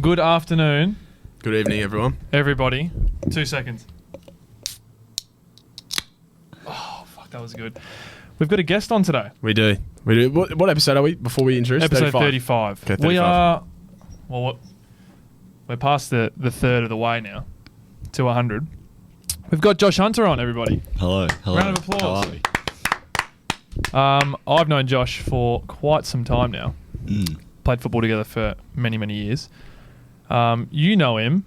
Good afternoon, Good evening, everyone. everybody. 2 seconds. Oh, fuck, that was good. We've got a guest on today. We do. What episode are we before we introduce? Episode 35. Okay, 35. We are... Well, we're past the third of the way now to 100. We've got Josh Hunter on, everybody. Hello. Round of applause. How are we? I've known Josh for quite some time now. Played football together for many, many years. You know him.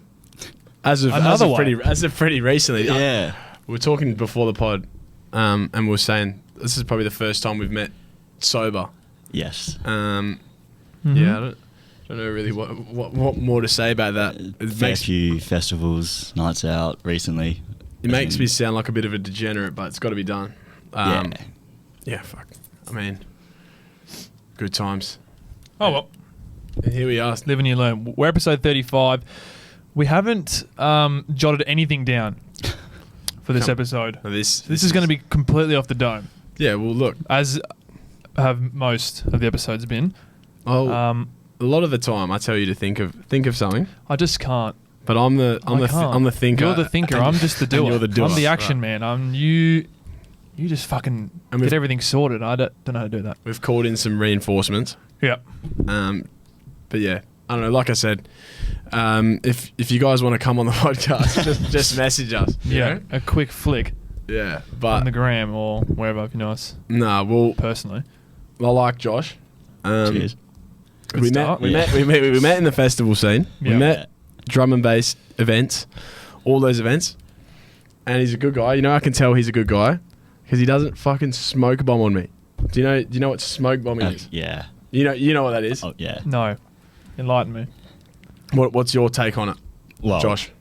As of pretty recently. Yeah. We were talking before the pod, and we were saying this is probably the first time we've met sober. Yes. Yeah, I don't know really what more to say about that. A few festivals, nights out recently. It makes me sound like a bit of a degenerate, but it's got to be done. Yeah, fuck. I mean, good times. Oh, well. And here we are. Live and you learn. We're episode 35. We haven't jotted anything down for this episode. This is going to be completely off the dome. Yeah, well, look. As have most of the episodes been. A lot of the time, I tell you to think of something. I just can't. But I'm the thinker. You're the thinker. I'm just the doer. You're the doer. I'm the action man. You just fucking get everything sorted. I don't know how to do that. We've called in some reinforcements. Yeah. But yeah, I don't know. Like I said, if you guys want to come on the podcast, just message us. Yeah. You know? A quick flick. Yeah, but on the gram or wherever if you know us. Nah, well, personally, I like Josh. Cheers. We met in the festival scene. Yeah. We met drum and bass events, all those events, and he's a good guy. You know, I can tell he's a good guy because he doesn't fucking smoke bomb on me. Do you know what smoke bombing is? Yeah. You know what that is? Oh yeah. No, enlighten me. What's your take on it, Well, Josh?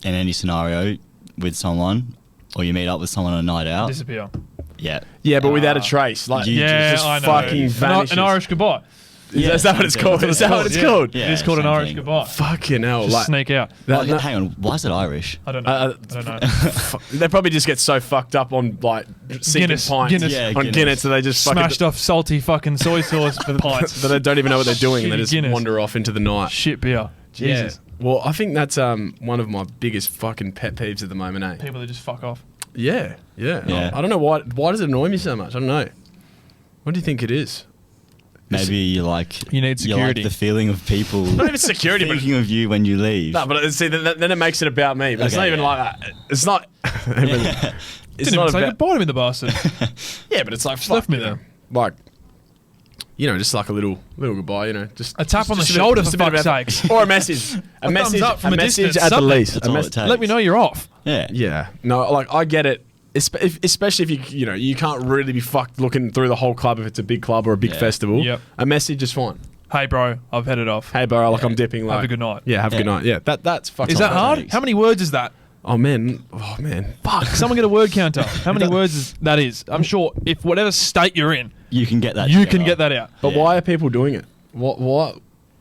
in any scenario with someone, or you meet up with someone on a night out. Disappear. Yeah. Yeah, but without a trace. Like, just I know. fucking vanishes. An Irish goodbye. Is that what it's called? Is that what it's called? Yeah, it is called an Irish goodbye. Fucking hell. Just sneak out. Hang on. Why is it Irish? I don't know. I don't know. They probably just get so fucked up on like Guinness. Guinness, so they just smashed off salty fucking soy sauce for the pints. But they don't even know what they're doing, and they just Guinness. wander off into the night. Shit beer. Jesus. Yeah. Well, I think that's one of my biggest fucking pet peeves at the moment, eh? People that just fuck off. Yeah. I don't know why. Why does it annoy me so much? I don't know. What do you think it is? Maybe you need security. You like the feeling of people. Not even security, thinking of you when you leave. No, but see, then it makes it about me. But it's not even like that. It's not. Didn't even say goodbye to me, the bastard. Yeah, but it's like just left me there. Like, just like a little goodbye. Just a tap on the shoulder for fuck's sakes, or a message. A message up from a distance at the least. Let me know you're off. Yeah. No, like I get it. Especially if you can't really be fucked looking through the whole club if it's a big club or a big festival. Yep. A message is fine. Hey bro, I've headed off. Hey bro, I'm dipping. Have a good night. Yeah, have a good night. Yeah, that's fucking. Is that hard? How many words is that? Oh man. Fuck. Someone get a word counter. How many words is that? I'm sure if whatever state you're in, you can get that. You can get that out. But why are people doing it? What?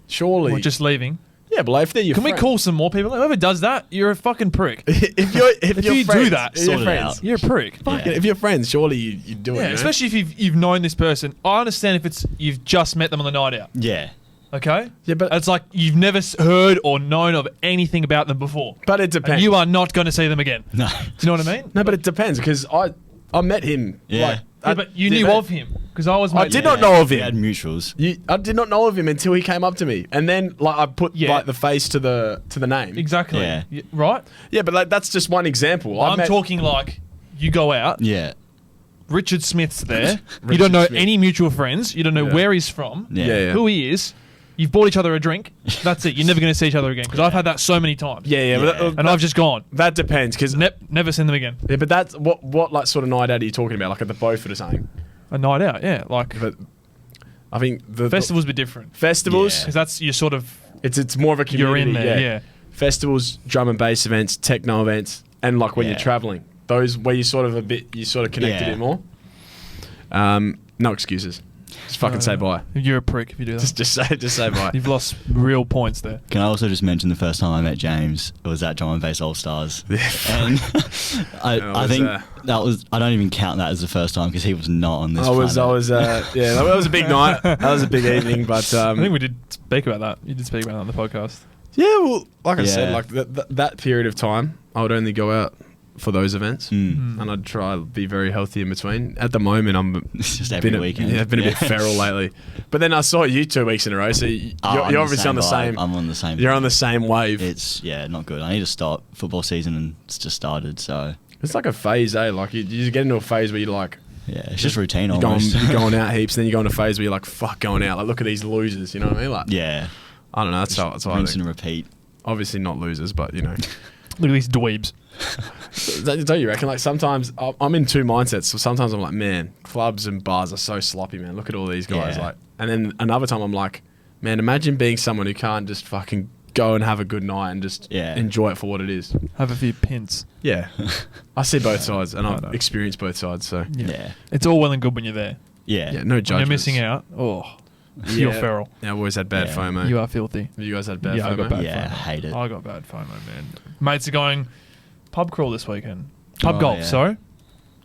Surely. Or just leaving. Yeah, but if they're your friend. We call some more people? Whoever does that, you're a fucking prick. if you do that, you're a prick. If you're friends, surely you do it. Yeah, especially if you've known this person. I understand if it's you've just met them on the night out. Yeah. Okay? Yeah, but it's like you've never heard or known of anything about them before. But it depends. And you are not going to see them again. No. Do you know what I mean? No, but it depends because I met him. Yeah. But you knew of him because I did not know of him. We had mutuals. I did not know of him until he came up to me, and then I put the face to the name. Exactly. Yeah. Right. Yeah, but that's just one example. I'm talking like you go out. Yeah. Richard Smith's there. You don't know any mutual friends. You don't know where he's from. Yeah. Who he is. You've bought each other a drink. That's it. You're never going to see each other again because I've had that so many times. Yeah. And I've just gone. That depends because never seen them again. Yeah, but that's what like sort of night out are you talking about? Like at the Beaufort or something? A night out, yeah. Like, but I think the festivals be different. Festivals, because that's your sort of. It's more of a community. You're in there, yeah. Festivals, drum and bass events, techno events, and like when you're traveling, those where you sort of connect a bit more. No excuses. Just fucking say bye. You're a prick if you do that. Just say bye. You've lost real points there. Can I also just mention the first time I met James? It was at Drum and Bass All Stars, and I think that was. I don't even count that as the first time because he was not on this. I was. Yeah, that was a big night. That was a big evening. But I think we did speak about that. You did speak about that on the podcast. yeah, well, like I Yeah. said, like that period of time, I would only go out for those events, Mm. and I'd try to be very healthy in between. At the moment, I'm It's just every weekend. I've been a bit feral lately. But then I saw you 2 weeks in a row, so I'm you're obviously on the vibe. same. I'm on the same. You're on the same wave. It's not good. I need to stop. Football season and it's just started, so It's like a phase, eh? Like you just get into a phase where you're like, yeah, it's just routine you're almost. you're going out heaps, and then you go into a phase where you're like, fuck going out. Like, look at these losers. You know what I mean? Like, yeah, I don't know. That's how I rinse think. and repeat. Obviously not losers, but you know. Look at these dweebs. Don't you reckon? Like sometimes I'm in two mindsets. So sometimes I'm like, man, clubs and bars are so sloppy, man. Look at all these guys. Yeah. Like, and then another time I'm like, man, imagine being someone who can't just fucking go and have a good night and just Yeah. enjoy it for what it is. Have a few pints. Yeah, I see both sides, and I I've know. experienced both sides. So Yeah, It's all well and good when you're there. yeah. yeah, no When judgment. you're missing out, you're feral. Yeah, I've always had bad Yeah. FOMO. You are filthy. You guys had bad Yeah, I FOMO. got bad Yeah, FOMO. I hate it. I got bad FOMO, man. Mates are going pub crawl this weekend. Pub Oh, golf, yeah. sorry.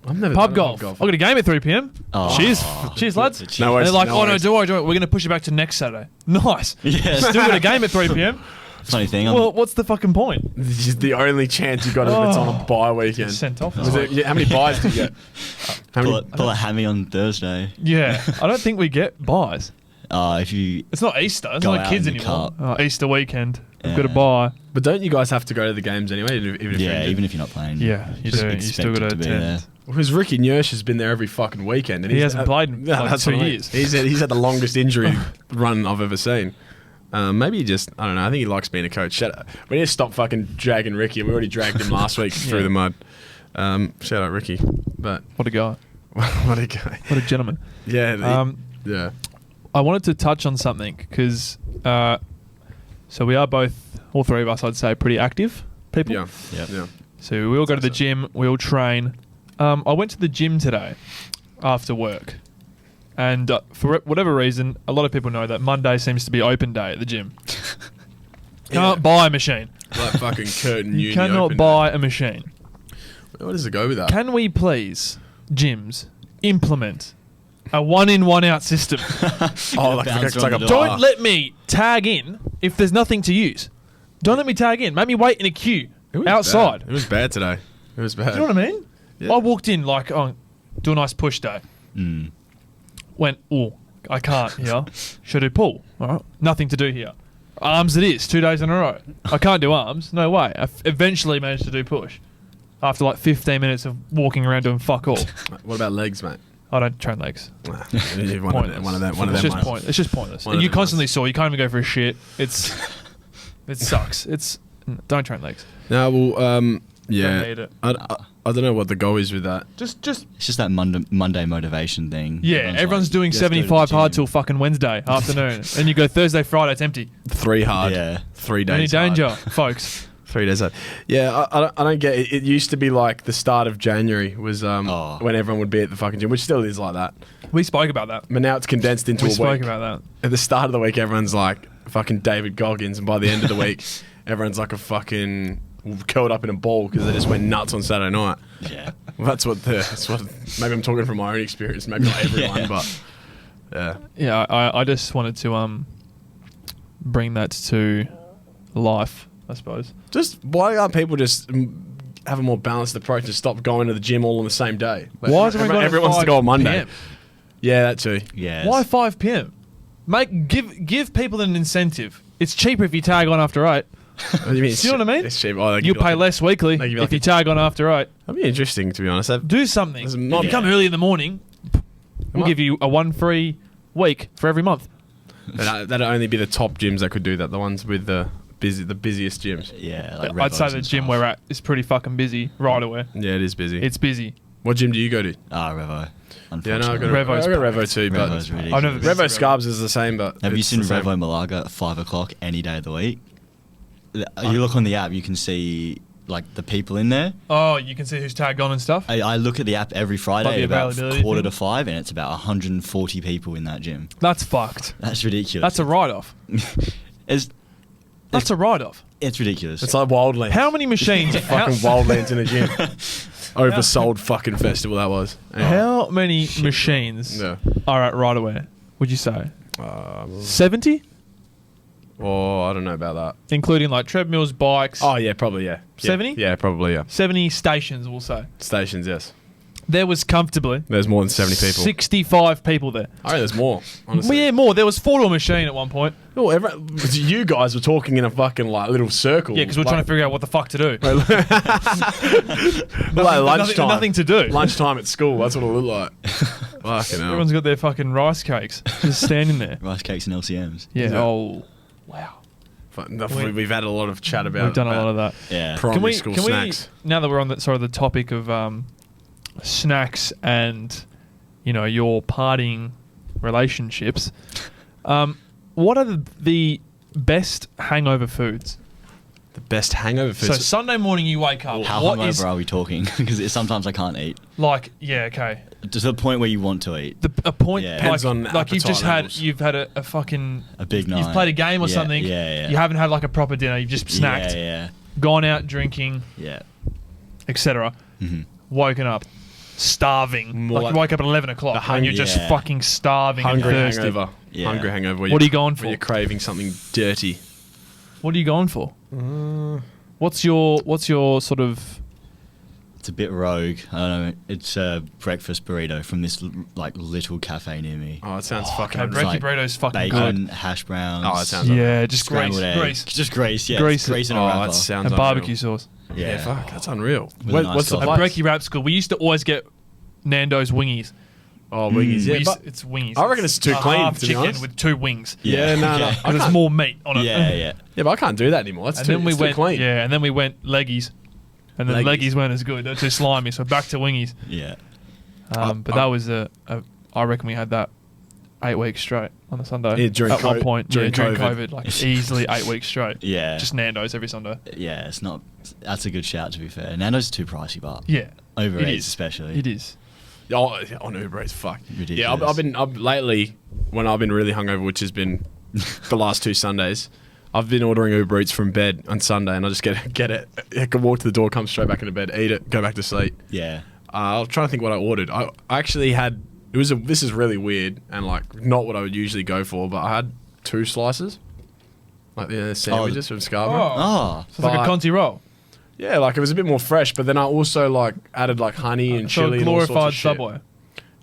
I've never Pub done golf. I got a game at 3 p.m. Oh. Cheers, lads. No And worries. they're like, no oh, no, worries. don't worry. We're going to push it back to next Saturday. Nice. Yeah. Still got a game at 3 p.m. Funny thing. Well, what's the fucking point? This is the only chance you got if it's on a bye weekend. Sent off. Was it, yeah, how many buys did you get? How many? pull a hammy on Thursday. Yeah, I don't think we get buys. If you It's not Easter. It's Go not out kids in the anymore. car. Easter weekend. We've got Yeah. to buy. But don't you guys have to go to the games anyway? Even if yeah, you're even if you're not playing. Yeah, you just do. You still got to expected to be there. attend. Because Ricky Nurse has been there every fucking weekend. And He he's- hasn't played in like that's 2 what I mean. years. He's had the longest injury run I've ever seen. Maybe he just, I don't know, I think he likes being a coach. We need to stop fucking dragging Ricky. We already dragged him last week through Yeah. the mud. Shout out Ricky. But What a guy. what a guy. What a gentleman. Yeah. Yeah. I wanted to touch on something because, so we are both, all three of us, I'd say, pretty active people. Yeah. Yep. Yeah. So we all go to the gym, we all train. I went to the gym today after work. And for whatever reason, a lot of people know that Monday seems to be open day at the gym. Can't buy a machine. Like fucking curtain You uni cannot open buy a machine. day. What does it go with that? Can we please, gyms, implement a one-in, one-out system? Oh, like, Bouncer it's like on a the door. Don't let me tag in if there's nothing to use. Don't let me tag in. Make me wait in a queue It was outside. bad. It was bad today. It was bad. Do you know what I mean? Yeah. I walked in like, oh, do a nice push day. Mm. Went, oh, I can't here. Should I do pull? All right. Nothing to do here. Arms it is, 2 days in a row. I can't do arms. No way. I eventually managed to do push. After like 15 minutes of walking around doing fuck all. What about legs, mate? I don't train legs. One of Pointless. them. One of It's them. just ones. It's just pointless. One And of you them constantly ones. saw. You can't even go for a shit. It sucks. Don't train legs. No, well, Don't yeah. need it. I don't know what the goal is with that. Just It's just that Monday motivation thing. yeah. Everyone's like, doing "Let's go to the 75 hard gym." till fucking Wednesday afternoon, and you go Thursday, Friday, it's empty. 3 hard. Yeah. 3 days. Any danger, hard. folks? 3 days hard. Yeah, I don't get it. It used to be like the start of January was Oh. when everyone would be at the fucking gym, which still is like that. We spoke about that. But now it's condensed into We a spoke week. about that. At the start of the week, everyone's like fucking David Goggins, and by the end of the week, everyone's like a fucking curled up in a ball because they just went nuts on Saturday night. Yeah. Well, that's what maybe I'm talking from my own experience, maybe not everyone, Yeah. but yeah. Yeah, I just wanted to bring that to life, I suppose. Just why aren't people just have a more balanced approach and stop going to the gym all on the same day? Like, Why is everyone going everyone wants to at go 5 on Monday? PM? Yeah, that too. Yeah. Why 5 p.m.? Give people an incentive. It's cheaper if you tag on after 8. What do you mean? Do you know what I mean? It's cheap. Oh, they You'll give you pay like less weekly they give you if like you tag on after 8. That'd be interesting, to be honest. Do something. There's If not- you come early in the morning, we'll give you a 1 free week for every month. That'd only be the top gyms that could do that. The ones with the busiest gyms. Yeah. Like I'd say Revos the and gym stuff. we're at is pretty fucking busy right away. Yeah, it is busy. It's busy. What gym do you go to? Revo. Yeah, no, I go to Revo's Revo too, but Revo's ridiculous. I've never been Revo to Scarbs is the same. But Have you it's seen the same. Revo Malaga at 5 o'clock any day of the week? You look on the app, you can see like the people in there. Oh, you can see who's tagged on and stuff. I look at the app every Friday Like the at about availability quarter thing? to 5, and it's about 140 people in that gym. That's fucked. That's ridiculous. That's a write-off. it's That's a write-off. it's ridiculous. It's like Wildlands. How many machines? Fucking Wildlands in a gym. Oversold fucking festival that was. Anyway. How many machines Yeah. are at Right Aware? Would you say 70, Oh, I don't know about that. including like treadmills, bikes? Oh yeah, probably yeah. 70? Yeah, probably yeah. 70 stations, we'll say. Stations, yes. There was comfortably There's more than 70 people. 65 people there. I reckon there's more. Honestly. Well, yeah, more. There was 4 to a machine at one point. Oh, you guys were talking in a fucking like little circle. Yeah, because we're trying to figure out what the fuck to do. like lunchtime. Nothing to do. Lunchtime at school. That's what it looked like. Fucking hell. Everyone's got their fucking rice cakes just standing there. Rice cakes and LCMs. Yeah. Yeah. Oh, wow. We've had a lot of chat about. We've done a lot of that. Yeah. Primary school snacks. Now that we're on the topic of snacks and your partying relationships, what are the best hangover foods? The best hangover So foods. Sunday morning you wake up. How what hungover is are we talking? Because sometimes I can't eat. like? Yeah, okay. To the point where you want to eat. A point Yeah. Depends like, on like you've appetite just levels. you've had a fucking A big night. You've played a game or Yeah, something. yeah. You haven't had like a proper dinner. You've just snacked, Yeah, gone out drinking, yeah. etc. Mm-hmm. Woken up, starving. More Like you like wake up at 11 o'clock the and you're just yeah. fucking starving Hungry and thirsty. hangover. Yeah. Hungry hangover. What are you going for? Where you're craving something dirty. What are you going for? What's your sort of? It's a bit rogue. I don't know. It's a breakfast burrito from this little cafe near me. Oh, it sounds fucking. Okay, unreal. brekkie burrito's fucking Bacon, hash browns. Oh, it sounds. Yeah, just scrambled grease, eggs. grease, Just grease, yeah. Grease Grease it. in a Oh, wrapper. that sounds. and unreal. barbecue sauce. Yeah, fuck, that's unreal. With a nice What's the sauce. At place? brekkie rap school, we used to always get Nando's wingies. Oh, wings. Yeah, but It's wingies. I reckon it's too a clean, half to be chicken honest. with 2 wings. yeah, no, no. okay. I There's can't- more meat on it. Yeah, yeah. Yeah, but I can't do that anymore. That's And too, then we it's too went, clean. yeah, and then we went leggies, and then Leggies. leggies weren't as good. They're too slimy. So back to wingies. Yeah. But that was I reckon we had that 8 weeks straight on a Sunday. Yeah, during at one co- point, during during COVID. COVID, like easily 8 weeks straight. Yeah. Just Nando's every Sunday. Yeah, it's not. That's a good shout, to be fair. Nando's is too pricey, but Yeah, over it Eats is. especially. It is. Oh, on Uber Eats, fuck. Ridiculous. Yeah, I've lately, when I've been really hungover, which has been the last 2 Sundays, I've been ordering Uber Eats from bed on Sunday, and I just get it. I can walk to the door, come straight back into bed, eat it, go back to sleep. Yeah. I'm trying to think what I ordered. I actually had. This is really weird and like not what I would usually go for, but I had 2 slices, like the sandwiches from Scarborough. Oh. So it's like a But- Conti roll. Yeah, like it was a bit more fresh, but then I also like added like honey and So a chili and all sorts of glorified shit. Subway.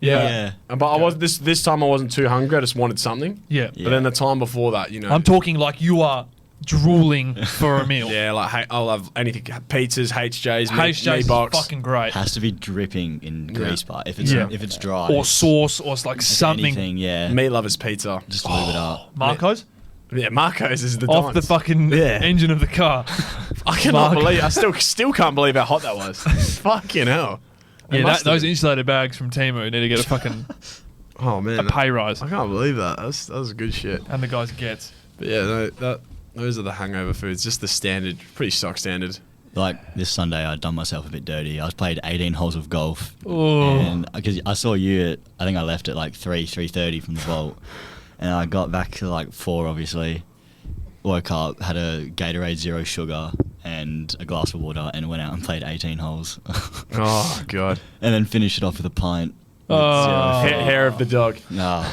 Yeah. But I was this time I wasn't too hungry. I just wanted something. Yeah. Yeah. But then the time before that, I'm talking like you are drooling for a meal. yeah, like hey, I'll have anything: pizzas, HJs, HJ's meat is box. fucking great. Has to be dripping in grease, but if it's Yeah. if it's dry Or sauce or like if something. anything, yeah. Meat lovers pizza. Just lube it up. Marco's? Yeah, Marco's is the Off the dance. fucking Yeah. engine of the car. I cannot Marco. believe. I still can't believe how hot that was. Fucking hell. It Yeah, must have those been. insulated bags from Temu need to get a fucking Oh man, pay rise. I can't believe that. That was good shit. And the guys gets. But yeah, those are the hangover foods. Just the standard, pretty stock standard. Like this Sunday, I'd done myself a bit dirty. I played 18 holes of golf, Oh. and because I saw you, I think I left at like 3:30 from the vault, and I got back to like 4. Obviously, woke up, had a Gatorade Zero Sugar and a glass of water, and went out and played 18 holes, Oh god. and then finished it off with a pint. with Oh. zero Hair of the dog. Nah.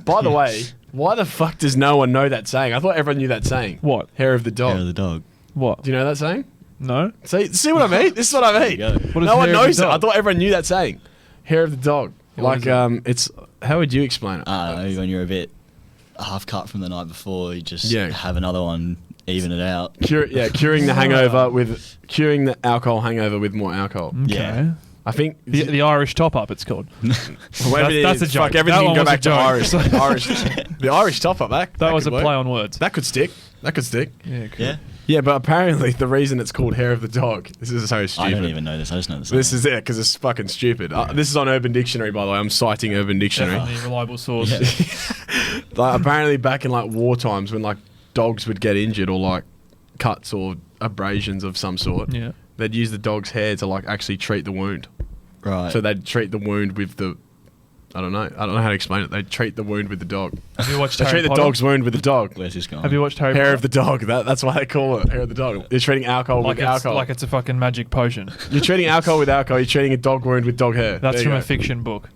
By the way, why the fuck does no one know that saying? I thought everyone knew that saying. What? Hair of the dog. Hair of the dog. What? Do you know that saying? No? See what I mean? This is what I mean. There you go. What is No one hair of the knows it. I dog? thought everyone knew that saying. Hair of the dog. Yeah, what Like is it's how would you explain it? I don't know, when you're a bit half cut from the night before, you just Yeah. have another one, even it out. Curing the hangover with curing the alcohol hangover with more alcohol. Okay. Yeah. I think The Irish top up, it's called. whatever it that's is, a joke. Fuck everything That can one go was a back to joke. Irish. The Irish top up. That was a could work. play on words. That could stick. That could stick. Yeah, cool. Yeah. Yeah, but apparently the reason it's called hair of the dog. This is so stupid. I don't even know this. I just know this. This is it because it's fucking stupid. This is on Urban Dictionary, by the way. I'm citing Urban Dictionary. Definitely a reliable source. Yeah. Like, apparently, back in like war times, when like dogs would get injured or like cuts or abrasions of some sort, Yeah. they'd use the dog's hair to like actually treat the wound. Right. So they'd treat the wound with the. I don't know how to explain it. They'd treat the wound with the dog. Have you watched They Harry treat the Potter? dog's wound with the dog. Where's this going? Have you watched Harry Hair Potter? of the dog. That's why they call it hair of the dog. You're treating alcohol Like with it's, alcohol. like it's a fucking magic potion. You're treating alcohol with alcohol. You're treating a dog wound with dog hair. That's There you from a go. fiction book.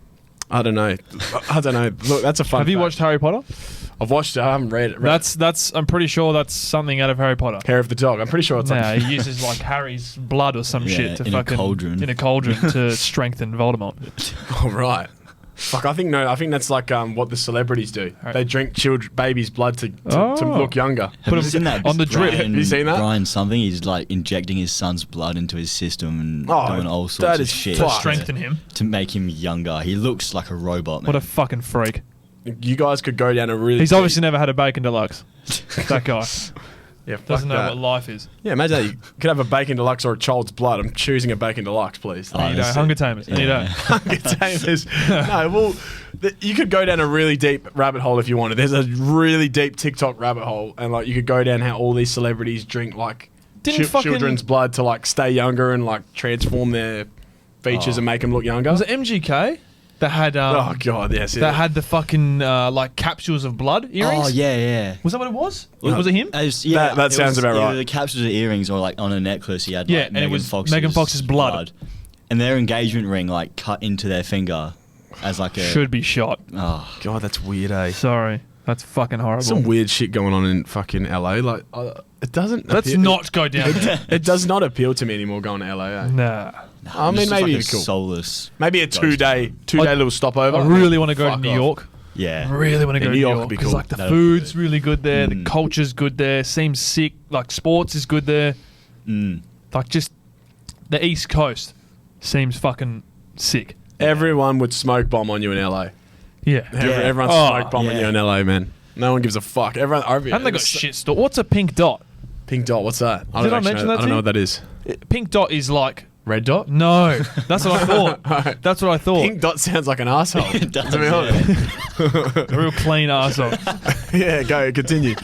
I don't know. Look, that's a fun. Have you fact. watched Harry Potter? I've watched it. I haven't read it. That's. I'm pretty sure that's something out of Harry Potter. hair of the dog. I'm pretty sure it's Nah, like. he uses like Harry's blood or some Yeah, shit to in a fucking cauldron. in a cauldron to strengthen Voldemort. Oh right. Fuck. I think that's like what the celebrities do. Right. They drink babies' blood to Oh. look younger. Have you him seen that? on the drip. Brian, Have you seen that? Brian something. He's like injecting his son's blood into his system and Oh, doing all sorts that of is shit To fucked. strengthen him. to make him younger. He looks like a robot, man. What a fucking freak. You guys could go down a really. He's obviously never had a bacon deluxe. That guy yeah, fuck doesn't know that. what life is. Yeah, imagine that. You could have a bacon deluxe or a child's blood. I'm choosing a bacon deluxe, please. Oh, You know, that's Hunger it. Tamers. Yeah. You know. No, well, you could go down a really deep rabbit hole if you wanted. There's a really deep TikTok rabbit hole, and like you could go down how all these celebrities drink like Didn't fucking- children's blood to like stay younger and like transform their features and make them look younger. Was it MGK that had Oh god, yes. that had the fucking like capsules of blood earrings? Oh yeah. Was that what it was? Was it him? Yeah, That sounds about right. The capsules of earrings or like on a necklace. He had Yeah, like and it Megan was Fox's Megan Fox's blood. and their engagement ring like cut into their finger as like a Should be shot. Oh, God, that's weird, eh? Sorry, that's fucking horrible. Some weird shit going on in fucking LA. Like, it doesn't. Let's appeal- not go down there. It does not appeal to me anymore going to LA. Eh? Nah. I mean, it's just maybe like it's a cool. soulless. Maybe a Ghost. two-day little stopover. I really want to go to Fuck New off. York. Yeah, I really want to Yeah, go to New New York York would be because cool. like the That'd be food's good. really good there, the Mm. culture's good there, seems sick, like sports is good there, like just the East Coast seems fucking sick. Everyone would smoke bomb on you in LA. Yeah. Everyone's Oh, smoke bombing yeah. you in LA, man. No one gives a fuck. Everyone. And they got shit store. What's a pink dot? Pink dot. What's that? Did I mention that I to don't know you? what that is. Pink dot is like Red dot. no. That's what I thought. Alright. That's what I thought. Pink dot sounds like an asshole. It does, to be honest. A real clean arsehole. Yeah, go continue.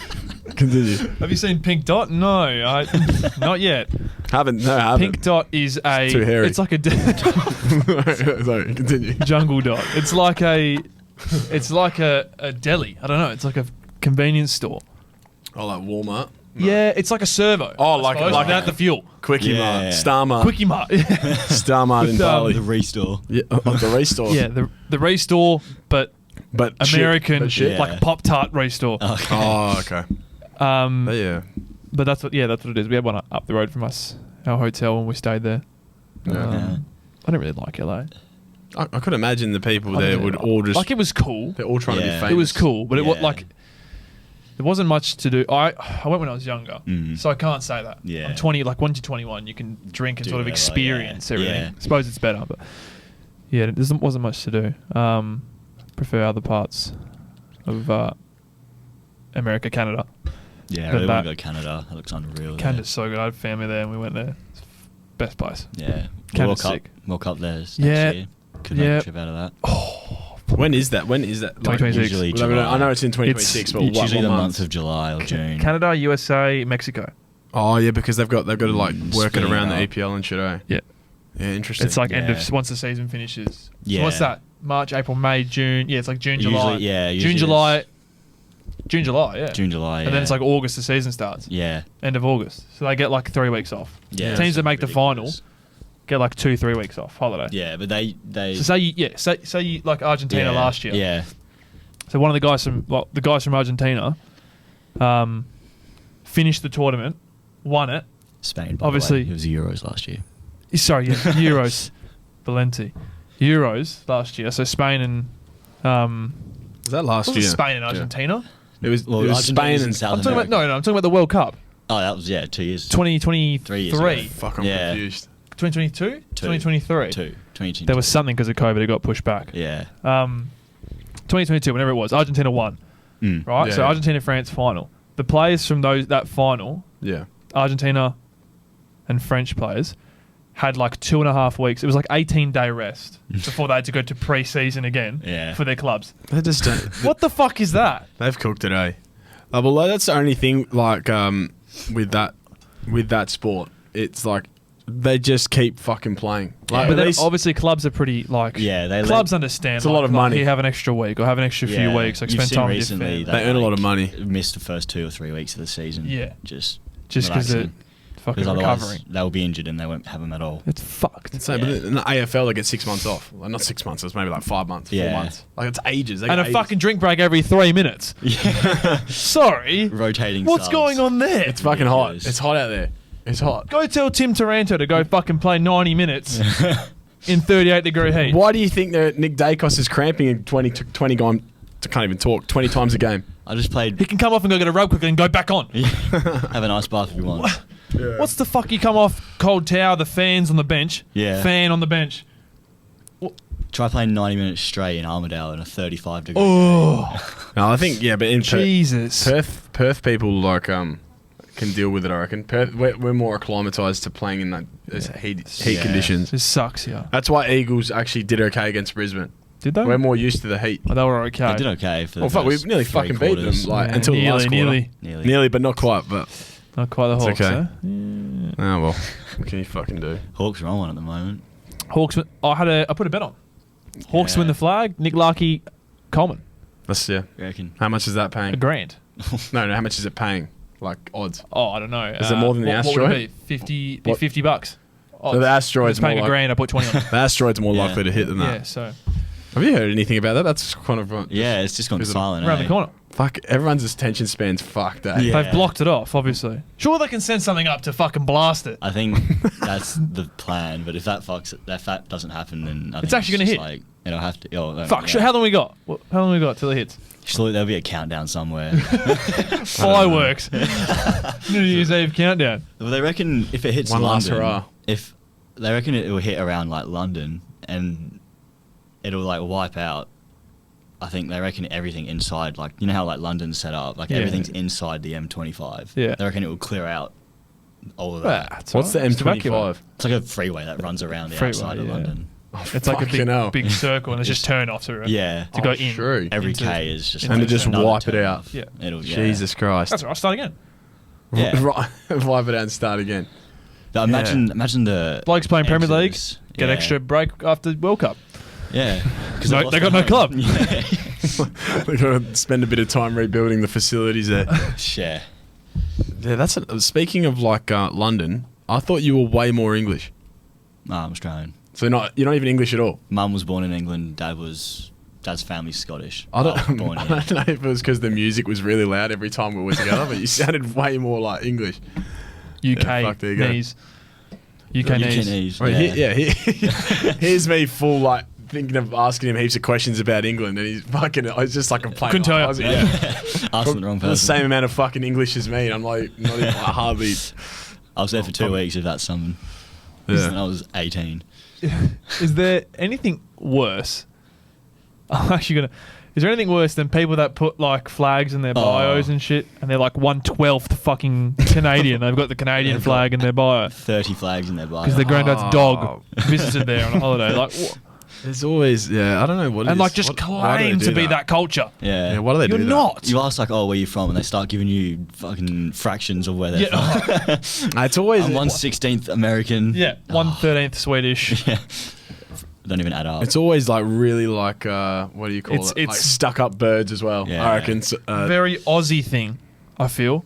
Continue. Have you seen Pink Dot? No, not yet. Haven't. Pink Dot is a. Too hairy. It's like a Sorry, continue. jungle dot. It's like a. It's like a deli. I don't know. It's like a convenience store. Oh, like Walmart. No. Yeah, it's like a servo. Oh, I like- suppose, like- without the fuel. Quickie Yeah. Mart, Star Mart, Quickie Mart. Star Mart in With, Bali. the restore. Yeah, the restore. yeah, the restore, but but American, shit, but shit. Yeah. like Pop Tart restore. Okay. Oh, okay. But yeah. But that's what it is. We had one up the road from us, our hotel, when we stayed there. Yeah. Yeah. I don't really like LA. I could imagine the people I there don't would really all just like it was cool. they're all trying to be Yeah. famous. It was cool, but it was Yeah. like there wasn't much to do. I went when I was younger, so I can't say that. Yeah. I'm 20. Like once you're 21, you can drink and Do sort of whatever, experience yeah. everything. Yeah. I suppose it's better, but yeah, there wasn't much to do. Prefer other parts of America, Canada. Yeah, I But really want that- to go to Canada. That looks unreal. Canada's so good. I had family there, and we went there. It's best place. Yeah. Canada's World sick. Cup. World Cup there next Yeah. year. Could make Yeah. a trip out of that. When is that? When is that? 2026. Usually Well, I July. know it's in 2026, but It's what, usually what the month? month of July or June. Canada, USA, Mexico. Oh yeah, because they've got to like work it split it around the up. EPL and shit. Eh? Yeah. Yeah, interesting. It's like end Yeah. of once the season finishes. So Yeah. what's that? March, April, May, June. Yeah, it's like June, Usually- July. yeah, June, usually July. June, July. Yeah. June, July. And then it's like August. The season starts. yeah. End of August. So they get like 3 weeks off. Yeah. Teams that make the final ridiculous. get like 2-3 weeks off holiday. Yeah, but they So say you like Argentina yeah, last year. Yeah. So one of the guys from Argentina, finished the tournament, won it. Spain, by Obviously- the way. It was the Euros last year. Sorry, yeah, Euros, Valenti, Euros last year. So Spain and was that last was year? it Spain and Argentina? It was, Well, it was Argentina's Spain in and South I'm talking about America. I'm talking about the World Cup, Oh, that was 2 years. 2023. 3 years ago. Fuck, I'm Yeah. confused. 2022, 2023. 2022. There was something because of COVID. It got pushed back. Yeah. 2022, whenever it was, Argentina won. Mm. Right, Yeah, so yeah. Argentina France final. The players from that final, Yeah. Argentina and French players, had like 2.5 weeks. It was like 18-day rest before they had to go to pre-season again Yeah. for their clubs. They just don't. What the fuck is that? They've cooked it, eh? Well, that's the only thing. Like with that sport, it's like they just keep fucking playing. Like, But at then least- obviously clubs are pretty like they understand. It's a lot of money. You have an extra week or have an extra few weeks. Like You've spend seen time with your recently family. They earn a lot of money. Missed the first 2 or 3 weeks of the season. Yeah. just Just because they're relaxing. fucking otherwise recovering. they'll be injured and they won't have them at all. It's fucked. So, but in the AFL, they get 6 months off. Like, not 6 months. It's maybe like 5 months, 4 Yeah. months. Like it's ages. They And get a ages. fucking drink break every 3 minutes. Yeah, Sorry. rotating. What's subs. going on there? It's fucking hot. Ridiculous. It's hot out there. It's hot. Go tell Tim Taranto to go fucking play 90 minutes in 38-degree heat. Why do you think that Nick Dacos is cramping in 20 can't even talk 20 times a game? I just played. He can come off and go get a rub quickly and go back on. Have an ice bath if you want. What's the fuck? You come off cold towel, the fans on the bench. Yeah. Fan on the bench. Try playing 90 minutes straight in Armidale in a 35-degree. Oh, No, I think but in Jesus. Perth people like can deal with it. I reckon Perth we're more acclimatized to playing in that heat Yeah. conditions. This sucks, yeah. That's why Eagles actually did okay against Brisbane. Did they? We're more used to the heat. Oh, they were okay. They did okay for the Well, fuck, we first nearly 3 fucking beat them quarters. like until the last quarter. Nearly, but not quite. But Not quite the It's Hawks, okay. eh? oh well, what can you fucking do? Hawks are on one at the moment. Hawks. I put a bet on. Hawks Yeah. win the flag. Nick Larkey, Coleman. That's You reckon? How much is that paying? $1,000. No, how much is it paying? Like odds. Oh, I don't know. Is it more than the What asteroid? would it be? 50. Be What? $50. So the asteroid's It's paying more $1,000. I put 20 on it. The asteroid's more Yeah. likely to hit than that. Yeah, so Have you heard anything about that? That's kind of Yeah, it's just gone Is it silent. around eh? the corner. fuck. Everyone's attention span's fucked. Eh? Yeah. They've blocked it off, obviously. Sure, they can send something up to fucking blast it. I think that's the plan, but if that doesn't happen, then I It's think actually gonna just hit. Like, it'll have to. Oh, Fuck, sure, how long we got? How long we got till it hits? Surely there'll be a countdown somewhere. Fireworks. New Year's Eve countdown. Well, they reckon if it hits One last London, hurrah. if they reckon it will hit around like London and it'll like wipe out. I think they reckon everything inside, like you know how like London's set up, like Yeah. everything's inside the M25. Yeah. They reckon it will clear out all of that. That's What's the alright. Just evacuate. M25? It's like a freeway that runs around the Freeway, outside of yeah. London. It's like a Fucking hell. big circle and it's just turn off to Yeah. to go in. True. Every into- K is just And like to just another wipe it turn out. off. Yeah. It'll, yeah. Jesus Christ. That's all right. I'll start again. Yeah. Right. Wipe it out and start again. But imagine the Blokes playing Premier League exodus. get Yeah. extra break after World Cup. Yeah, No, they got no club. Yeah. We've got to spend a bit of time rebuilding the facilities there. Share. Yeah, that's speaking of like London. I thought you were way more English. No, I'm Australian. So you're not even English at all. Mum was born in England. Dad's family's Scottish. I don't, I was born I here. don't know if it was because the music was really loud every time we were together, but you sounded way more like English. UK fuck, there you go. knees. UK knees. Knees, Right, yeah. Here's me full like thinking of asking him heaps of questions about England, and he's fucking. It's just like a plain. Couldn't tell you. Aussie, yeah. Asking the wrong person. The same amount of fucking English as me, and I'm like not even like, hardly. I was there for 2 weeks, if that's something. And I was 18. Is there anything worse? I'm actually gonna. Is there anything worse than people that put like flags in their bios and shit, and they're like 1/12 fucking Canadian? They've got the Canadian They've flag in their bio 30 flags in their bio. because their granddad's Oh. dog visited there on a holiday. Like, There's always I don't know what. and it like is. just Why do they claim do to be that culture. Yeah. Yeah, why do they You're do that? not. You ask like, oh, where you from? And they start giving you fucking fractions of where they're Yeah. from. It's always. I'm 1/16th American. Yeah, 1/13 Swedish. Yeah. Don't even add up. It's always like really like what do you call it? Like It's- stuck up birds as well. Yeah. I reckon. Very Aussie thing. I feel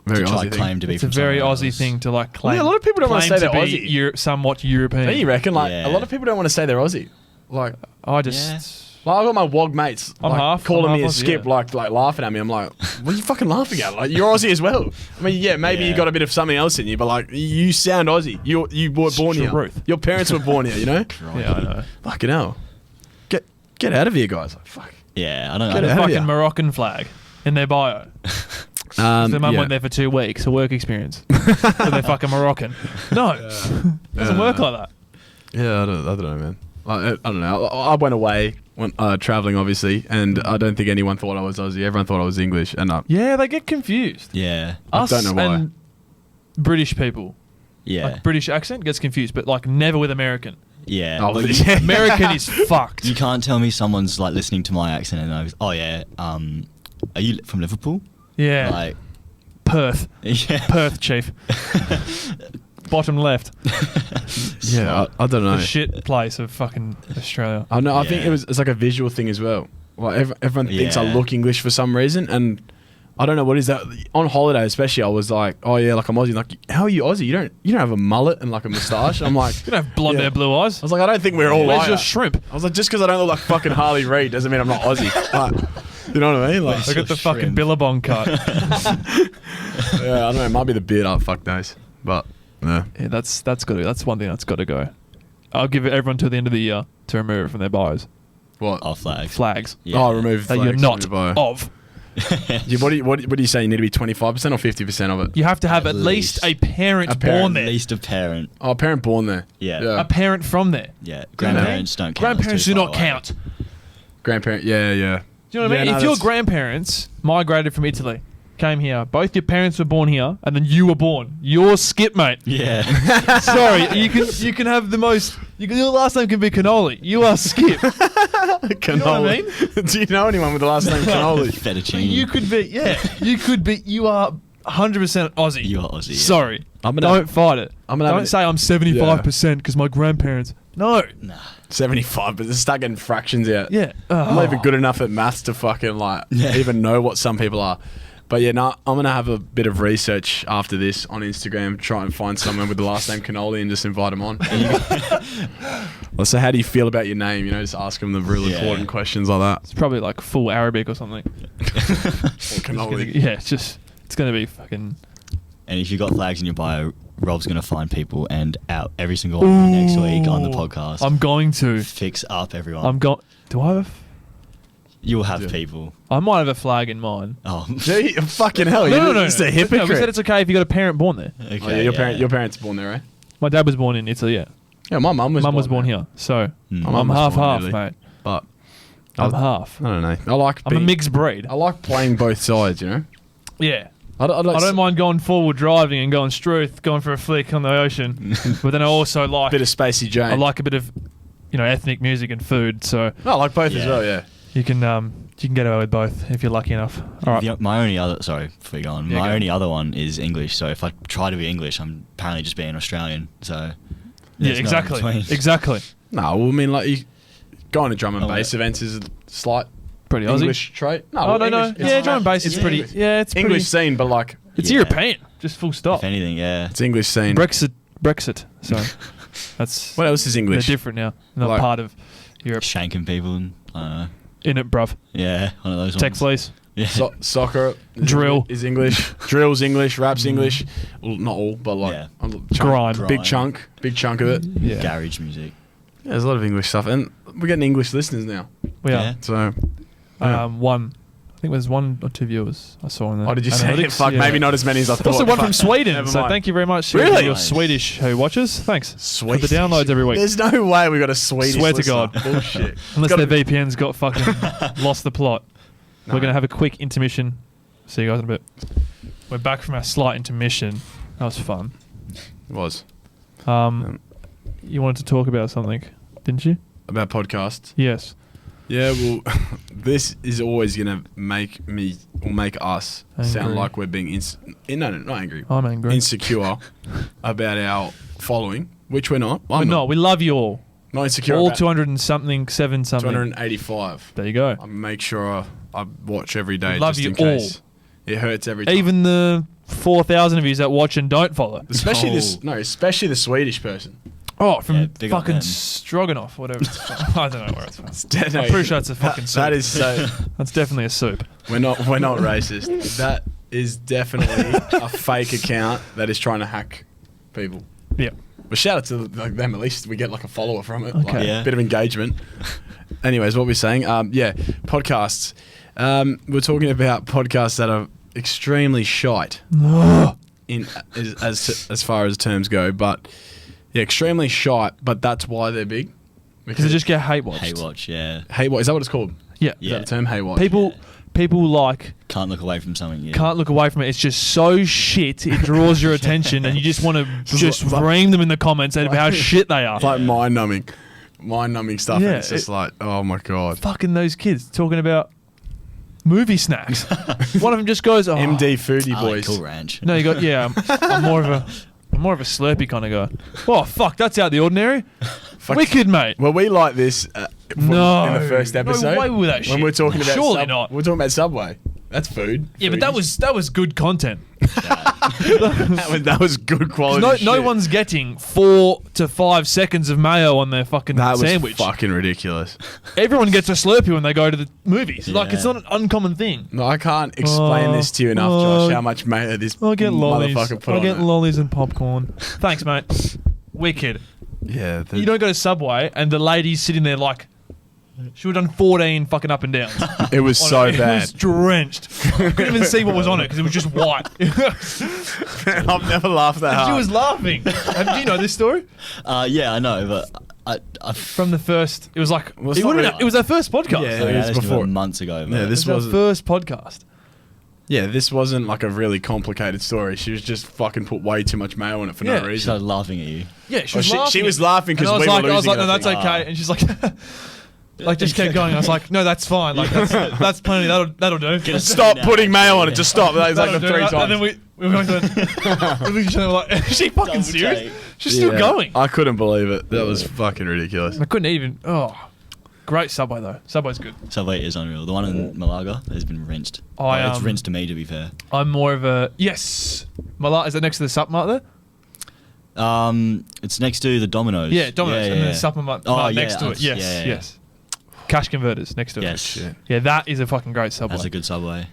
very to try Aussie to thing. claim to be it's a from very somewhere Aussie else. thing to like Well, claim. yeah, a lot of people don't wanna claim say to they're be Aussie. somewhat European. Don't you reckon? Like Yeah. a lot of people don't want to say they're Aussie. Like, I just. like I got my wog mates I'm like, half- calling I'm me a half Aussie, skip, yeah. like laughing at me. I'm like, what are you fucking laughing at? Like you're Aussie as well. I mean, yeah, maybe you Yeah. got a bit of something else in you, but like you sound Aussie. You were born here. Truth. Your parents were born here. You know? Yeah, I know. Fucking hell. Get out of here, guys. Like, fuck. Yeah, I don't Get know. out. Fucking ya. Moroccan flag in their bio. Their mum yeah. went there for 2 weeks, a work experience. So they're fucking Moroccan. No, doesn't work like that. Yeah, I don't know, man. Like, I don't know. I went away when traveling, obviously, and I don't think anyone thought I was Aussie. Everyone thought I was English, and Yeah, they get confused. Yeah. I Us don't know why. and British people, Yeah. like British accent gets confused, but like never with American. Yeah. Oh, Like, yeah. American is fucked. you can't tell me someone's like listening to my accent and knows, oh yeah, are you from Liverpool? Yeah, Like, Perth, yeah. Perth chief. bottom left. Yeah, I don't know. The shit place of fucking Australia. I know. I think it's like a visual thing as well. Like everyone thinks I look English for some reason, and I don't know what is that. On holiday, especially, I was like, "Oh yeah, like I'm Aussie." Like, how are you Aussie? You don't have a mullet and like a moustache. I'm like, You don't have blonde hair, blue eyes. I was like, I don't think we're all Where's like your that. shrimp? I was like, just because I don't look like fucking Harley Reid doesn't mean I'm not Aussie. Like, you know what I mean? Like, Look at the fucking Billabong cut. yeah, I don't know. It might be the beard. Fuck knows. But yeah, that's one thing that's got to go. I'll give it everyone till the end of the year to remove it from their bios. what? Oh, flags. Flags Yeah. Oh, remove that flags you're from not your bio. of. What do you say? You need to be 25% or 50% of it? You have to have at At least least. a parent born At there. least a parent. Oh, a parent born there. Yeah. A parent from there. Yeah. Grandparents don't count. Grandparents It's do too not far away. count. Grandparent. Yeah. Do you know what I Yeah, mean? no, If your that's- grandparents migrated from Italy, came here, both your parents were born here, and then you were born, you're Skip, mate. Yeah. Sorry, you can have the most. Your last name can be Cannoli. You are Skip. Cannoli. You know what I mean? Do you know anyone with the last name Cannoli? Fettuccine. You could be. Yeah, you could be. You are 100% Aussie. You are Aussie. Yeah. Sorry. I'm gonna- Don't fight it. I'm gonna have Don't an- say I'm 75% because my grandparents. No. Nah. 75, but just start getting fractions out. Yeah. I'm not even good enough at maths to fucking even know what some people are. But yeah, no, I'm gonna have a bit of research after this on Instagram, try and find someone with the last name Cannoli and just invite them on. Well, so how do you feel about your name? You know, just ask them the really important questions like that. It's probably like full Arabic or something. Or It's Cannoli. gonna- it's gonna be fucking. And if you got flags in your bio, Rob's going to find people and out every single one next week on the podcast. I'm going to. Fix up everyone. I'm going. Do I have? You'll have people. I might have a flag in mine. Oh. Gee, fucking hell, No, you're no. just a No, hypocrite. we said it's okay if you got a parent born there. Okay, Oh, yeah, your parents born there, right? My dad was born in Italy. Yeah, Yeah, my mum was. mum was born there. here, so Hmm. My mum I'm was born in half, Italy. mate. But I'm half. I don't know. I like. I'm a being- mixed breed. I like playing both sides. You know. Yeah. I I don't mind going forward driving and going Struth, going for a flick on the ocean. But then I also like Bit of Spacey Jane. I like a bit of ethnic music and food. So I like both as Yeah. well. Yeah. you can get away with both if you're lucky enough. All right. My only other... Sorry, before you go on. Yeah, My go. only other one is English. So if I try to be English, I'm apparently just being Australian. So... Yeah, there's no in exactly. between. Exactly. No, well, I mean, like, you going to drum and Oh, bass yeah. events is a slight Pretty Aussie. English trait. No, Oh no, English, yeah, drum and bass is it's pretty. English. Yeah, it's English pretty. scene, but like It's Yeah. European. Just full stop. If anything, yeah. it's English scene. Brexit. So that's What else is they're English? different now. Not Like- part of Europe. Shanking people and... I don't know. In it, bruv. Yeah, one of those Tech ones. fleece. Yeah. Soccer, Drill. is English. Drill's English. Rap's English. Well, not all, but like Yeah. a chunk, Grind. big chunk of it. Yeah. Garage music. Yeah, there's a lot of English stuff, and we're getting English listeners now. We are. Yeah. So, yeah. One. I think there's 1 or 2 viewers I saw in there. Oh, did you say it? Analytics, Fuck, yeah. maybe not as many as I thought. Also, one Fuck. from Sweden. Never So mind. thank you very much. Really? Your Nice. Swedish who watches. Thanks. Sweet. For the downloads every week. There's no way we got a Swedish. Swear to listener. God. Bullshit. Unless Gotta their be- VPN's got fucking lost the plot. No. We're going to have a quick intermission. See you guys in a bit. We're back from our slight intermission. That was fun. was You wanted to talk about something, didn't you? about podcasts. Yes. Yeah, well, this is always gonna make me or make us sound Angry. like we're being no, not angry, I'm angry. insecure about our following, which we're not. We're I'm not. We love you all. not insecure. All about 200 and something, 7 something. 285. There you go. I make sure I watch every day Love just you in case. It hurts every time. Even the 4,000 of you that watch and don't follow. especially Oh. especially the Swedish person. Oh, from Yeah, big up fucking them. Stroganoff, whatever it's from. I don't know where it's from. No, I'm pretty sure it's a fucking soup. That is so. That's definitely a soup. We're not racist. That is definitely a fake account that is trying to hack people. Yeah. But shout out to them. At least we get like a follower from it. Okay. Like, Yeah. a bit of engagement. Anyways, what we're saying, yeah, podcasts. We're talking about podcasts that are extremely shite in as far as terms go, but yeah, extremely shite. But that's why they're big. Because they just get hate watched. Hate watch, yeah. Hey, what is that? What it's called? Yeah. Is Yeah. that the term? Hey, watch. People like Can't look away from something. Yeah. can't look away from it. It's just so shit. It draws your attention, and you just want to just like- ream them in the comments about how shit they are. It's like mind numbing stuff. Yeah, and it's just like, oh my god. Fucking those kids talking about movie snacks. One of them just goes, "Oh, MD Foodie I like Boys. Cool Ranch. No, you got I'm more of I'm more of a Slurpee kind of guy. Oh, fuck, that's out of the ordinary. Fuck. Wicked, mate. Were we like this No. in the first episode? No way with that When shit. we were talking about Surely not. We're talking about Subway. That's food. Yeah, but that was good content. that was good quality. No shit. one's getting 4 to 5 seconds of mayo on their fucking That was sandwich. fucking ridiculous. Everyone gets a Slurpee when they go to the movies. Like, Yeah. it's not an uncommon thing. No, I can't explain this to you enough, Josh. How much mayo this I'll get lollies. motherfucker put I'll on get it. lollies and popcorn. Thanks, mate. Wicked. Yeah, You don't go to Subway and the lady's sitting there like, she would have done 14 fucking up and downs. it was so It bad. was drenched. I couldn't even see what was on it because it was just white. I've never laughed that She hard. was laughing. Do you know this story? Yeah, I know, but I From the first, it was like, Well, it's it, not would've really- been- it was our first podcast. Yeah, so it was this before. months ago. Yeah, But this It was was our first podcast. Yeah, this wasn't like a really complicated story. She was just fucking put way too much mayo on it for Yeah. no she reason. started laughing at you. Yeah, she Oh, was she- laughing. she was laughing 'cause And I was we were like, I was losing, like, no, I that's think. okay. And she's like, just kept going. I was like, no, that's fine. Like, that's plenty. That'll do. Stop putting mayo on it. Just stop. That was like That'll the do. 3 And times. then we were going to we looked at each other like, is she fucking Double serious? take. She's still Yeah, going. I couldn't believe it. That was fucking ridiculous. I couldn't even. Oh, great Subway though. Subway's good. Subway is unreal. The one in Malaga has been rinsed. I, It's rinsed to me, to be fair. I'm more of a yes. Is that next to the Supmart there? It's next to the Domino's. Yeah, Domino's, Yeah, and then yeah. the Supmart Oh, yeah, next to it. Yes, yeah, yeah. yes. Cash converters next to it. Yes. Shit. Yeah, that is a fucking great Subway. That's a good Subway.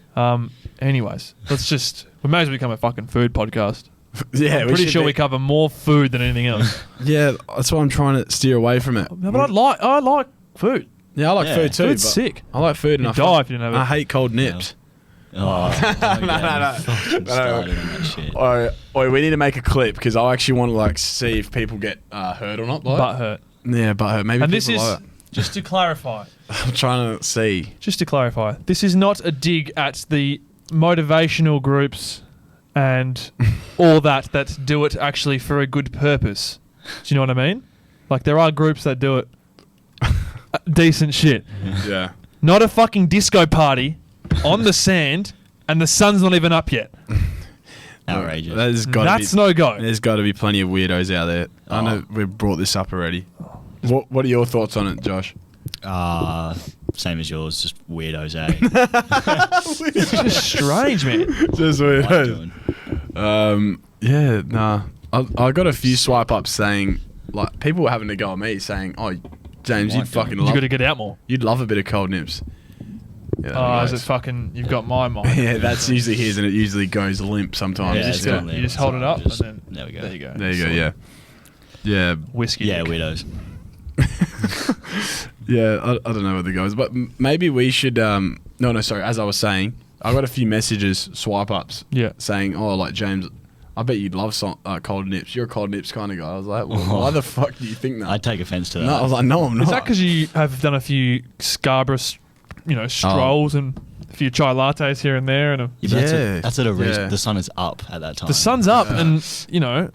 Anyways, we may as well become a fucking food podcast. Yeah, I'm pretty should sure be- we cover more food than anything else. Yeah, that's why I'm trying to steer away from it. No, but I like food. Yeah, I like Yeah. food too. Food's but sick. I like food, and You'd I die if you didn't have it. I hate cold nips. Oh, no. Started on that shit. Oi, we need to make a clip because I actually want to like see if people get hurt or not. Like. Butt hurt. Yeah, butt hurt. Maybe. And this people is like it. just to clarify. I'm trying to see. Just to clarify, this is not a dig at the motivational groups and all that do it actually for a good purpose. Do you know what I mean? Like, there are groups that do it decent shit. Yeah. Not a fucking disco party on the sand and the sun's not even up yet. Outrageous. That's no go. There's got to be plenty of weirdos out there. I know we've brought this up already. What are your thoughts on it, Josh? Same as yours, just weirdos, eh? It's just strange, man. Just What weirdos. doing? Yeah, nah. I got a few swipe ups saying, like, people were having to go at me saying, "Oh, James, What you'd fucking doing? You love, got to get out more. you'd love a bit of cold nips." Yeah, Oh, is nice. it fucking? You've got my mind. Yeah, that's usually his, and it usually goes limp sometimes. Yeah, just it's go- on there. you just hold it up Just- and then there we go. There you go. There you go. Yeah, yeah, Whiskey. Yeah, dick. weirdos. yeah. I don't know where the goes, but maybe we should. No, sorry. As I was saying, I got a few messages, swipe ups, Yeah. saying, "Oh, like James, I bet you'd love cold nips. You're a cold nips kind of guy." I was like, well, "Why the fuck do you think that?" I'd take offence to that. No, I was like, "No, I'm not." Is that because you have done a few Scarborough, strolls and a few chai lattes here and there, and Yeah, but Yeah. that's at a risk. Yeah. The sun is up at that time. the sun's up, Yeah. and Yeah.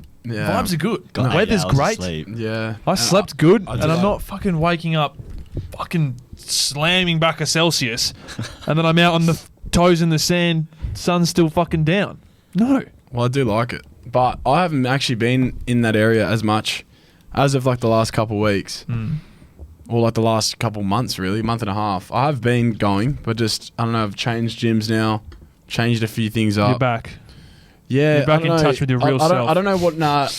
vibes are good. Got The 8 weather's hours of great. sleep. Yeah, I slept good, I and just- I'm not fucking waking up, fucking slamming back a Celsius, and then I'm out on the toes in the sand. Sun's still fucking down. No. Well, I do like it, but I haven't actually been in that area as much as of like the last couple of weeks, or like the last couple months, really, month and a half. I have been going, but just I don't know. I've changed gyms now, changed a few things up. You're back. Yeah, You're back I don't in know. touch with your real I don't, self. I don't know what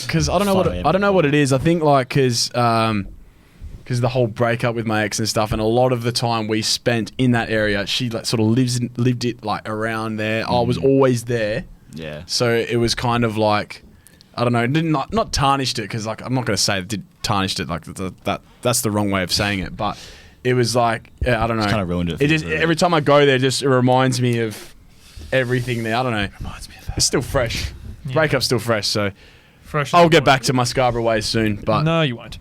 because I don't know Finally, I don't know what it is. I think like because the whole breakup with my ex and stuff, and a lot of the time we spent in that area, she like sort of lived it like around there. I was always there, Yeah. so it was kind of like I don't know, not tarnished it because like I'm not going to say it did tarnished it like that's the wrong way of saying it, but it was like I don't know, Kind of ruined it. For It you, just really. every time I go there, it reminds me of everything there. I don't know. Reminds me of that. It's still fresh. Yeah. Breakup's still fresh, so Fresh. I'll get back to my Scarborough ways soon. But No, you won't.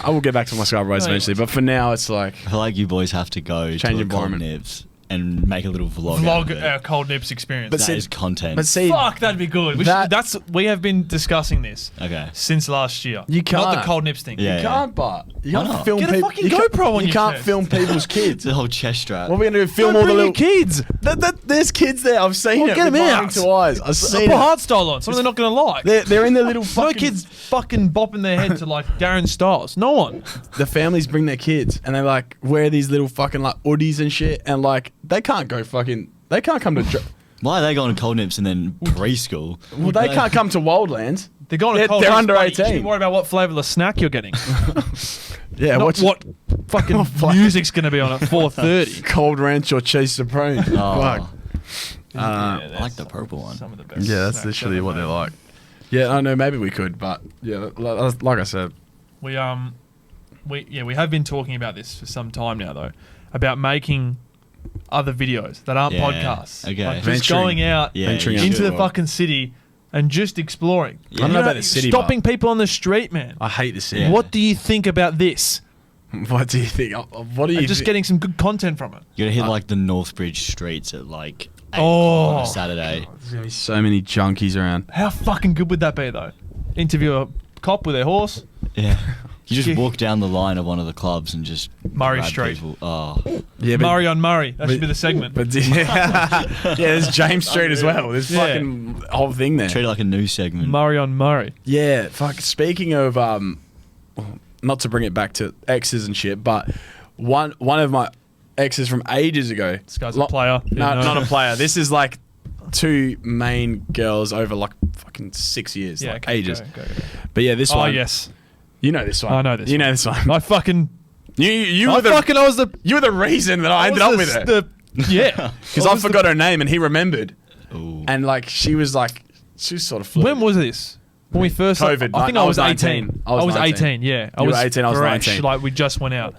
I will get back to my Scarborough ways No, you eventually. won't. But for now, it's like I feel like you boys have to go Change to a cold environment. nips and make a little vlog. out of it. our cold nips experience. But That see- is content. But see, Fuck, that'd be good. We have been discussing this okay. since last year. You Not the can't. cold nips thing. Yeah. you can't, but you Why can't not? film Get a people. fucking you can't- GoPro on You your can't chest. film people's It's kids. a whole chest strap. What are we gonna do? Film Don't all the bring little your kids. There's kids there. I've seen Well, it. get with them my out. own two eyes. I've seen Put it. hardstyle on. Something they're not going to like. They're in their little No fucking. kids fucking bopping their head to like Darren Styles. No one. The families bring their kids and they like wear these little fucking like hoodies and shit, and like they can't go fucking. They can't come to. Why are they going to cold nips and then preschool? Well, they can't come to Wildlands. They're going to They're- cold they're nips, under buddy. You should 18. be worried about what flavour of the snack you're getting. Yeah, Not what fucking music's going to be on at 4:30. cold ranch or cheese supreme. Oh. Fuck. I like the purple one. Some of the best Yeah, that's snacks literally ever what they're made. like. Yeah, I know. Maybe we could, but yeah, like I said, We have been talking about this for some time now though, about making other videos that aren't Yeah, podcasts. okay. Like just Venturing. going out Yeah, Venturing you out into should. the the world. fucking city and just exploring. Yeah. I don't know about the city, Stopping people on the street, man. I hate the city. Yeah. What do you think about this? What do you think? What do you And just thi- getting some good content from it. You gotta hit like the Northbridge streets at like 8 Oh. on a Saturday. There's gonna be so many junkies around. How fucking good would that be though? Interview a cop with their horse. Yeah. You just Yeah. walk down the line of one of the clubs and just Murray grab Street. people. Oh, Yeah, Murray on Murray. That should be the segment. But yeah, there's James Street as well. There's Yeah. fucking whole thing there. treat it like a news segment. Murray on Murray. Yeah, fuck. Speaking of, not to bring it back to exes and shit, but one of my exes from ages ago. This guy's a player. No, You know. not a player. This is like two main girls over like fucking 6 years, Yeah, like okay, ages. go. But yeah, this Oh one. yes, You know this one. I know this You one. know this one. I fucking. You I were the was the. you were the reason that I ended up with it Yeah, because I forgot her name and he remembered, Ooh. and like she was sort of flirting. When was this? When we first. COVID. I think I I was was 19. 18. I was 19. 18. Yeah, I You were was 18, I was fresh, 19. Like we just went out.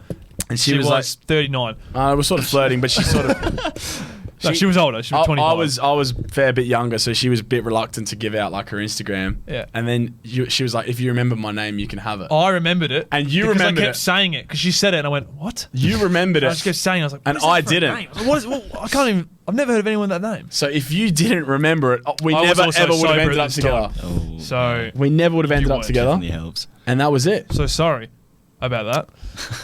And She was like, 39. I was sort of flirting, but she sort of. No, she was older. She was 25. I was a fair bit younger, so she was a bit reluctant to give out like her Instagram. Yeah. And then she was like, "If you remember my name, you can have it." I remembered it. And you because remembered I kept it. saying it because she said it, and I went, "What?" You remembered I it. just kept saying. It. I was like, And "What is I that for a didn't. name?" I was like, what is? What, I can't even. I've never heard of anyone with that name. So if you didn't remember it, we I was never also ever would have sober ended at up this together. Oh, So, We never would have ended You up weren't, together, definitely helps. and that was it. so sorry about that.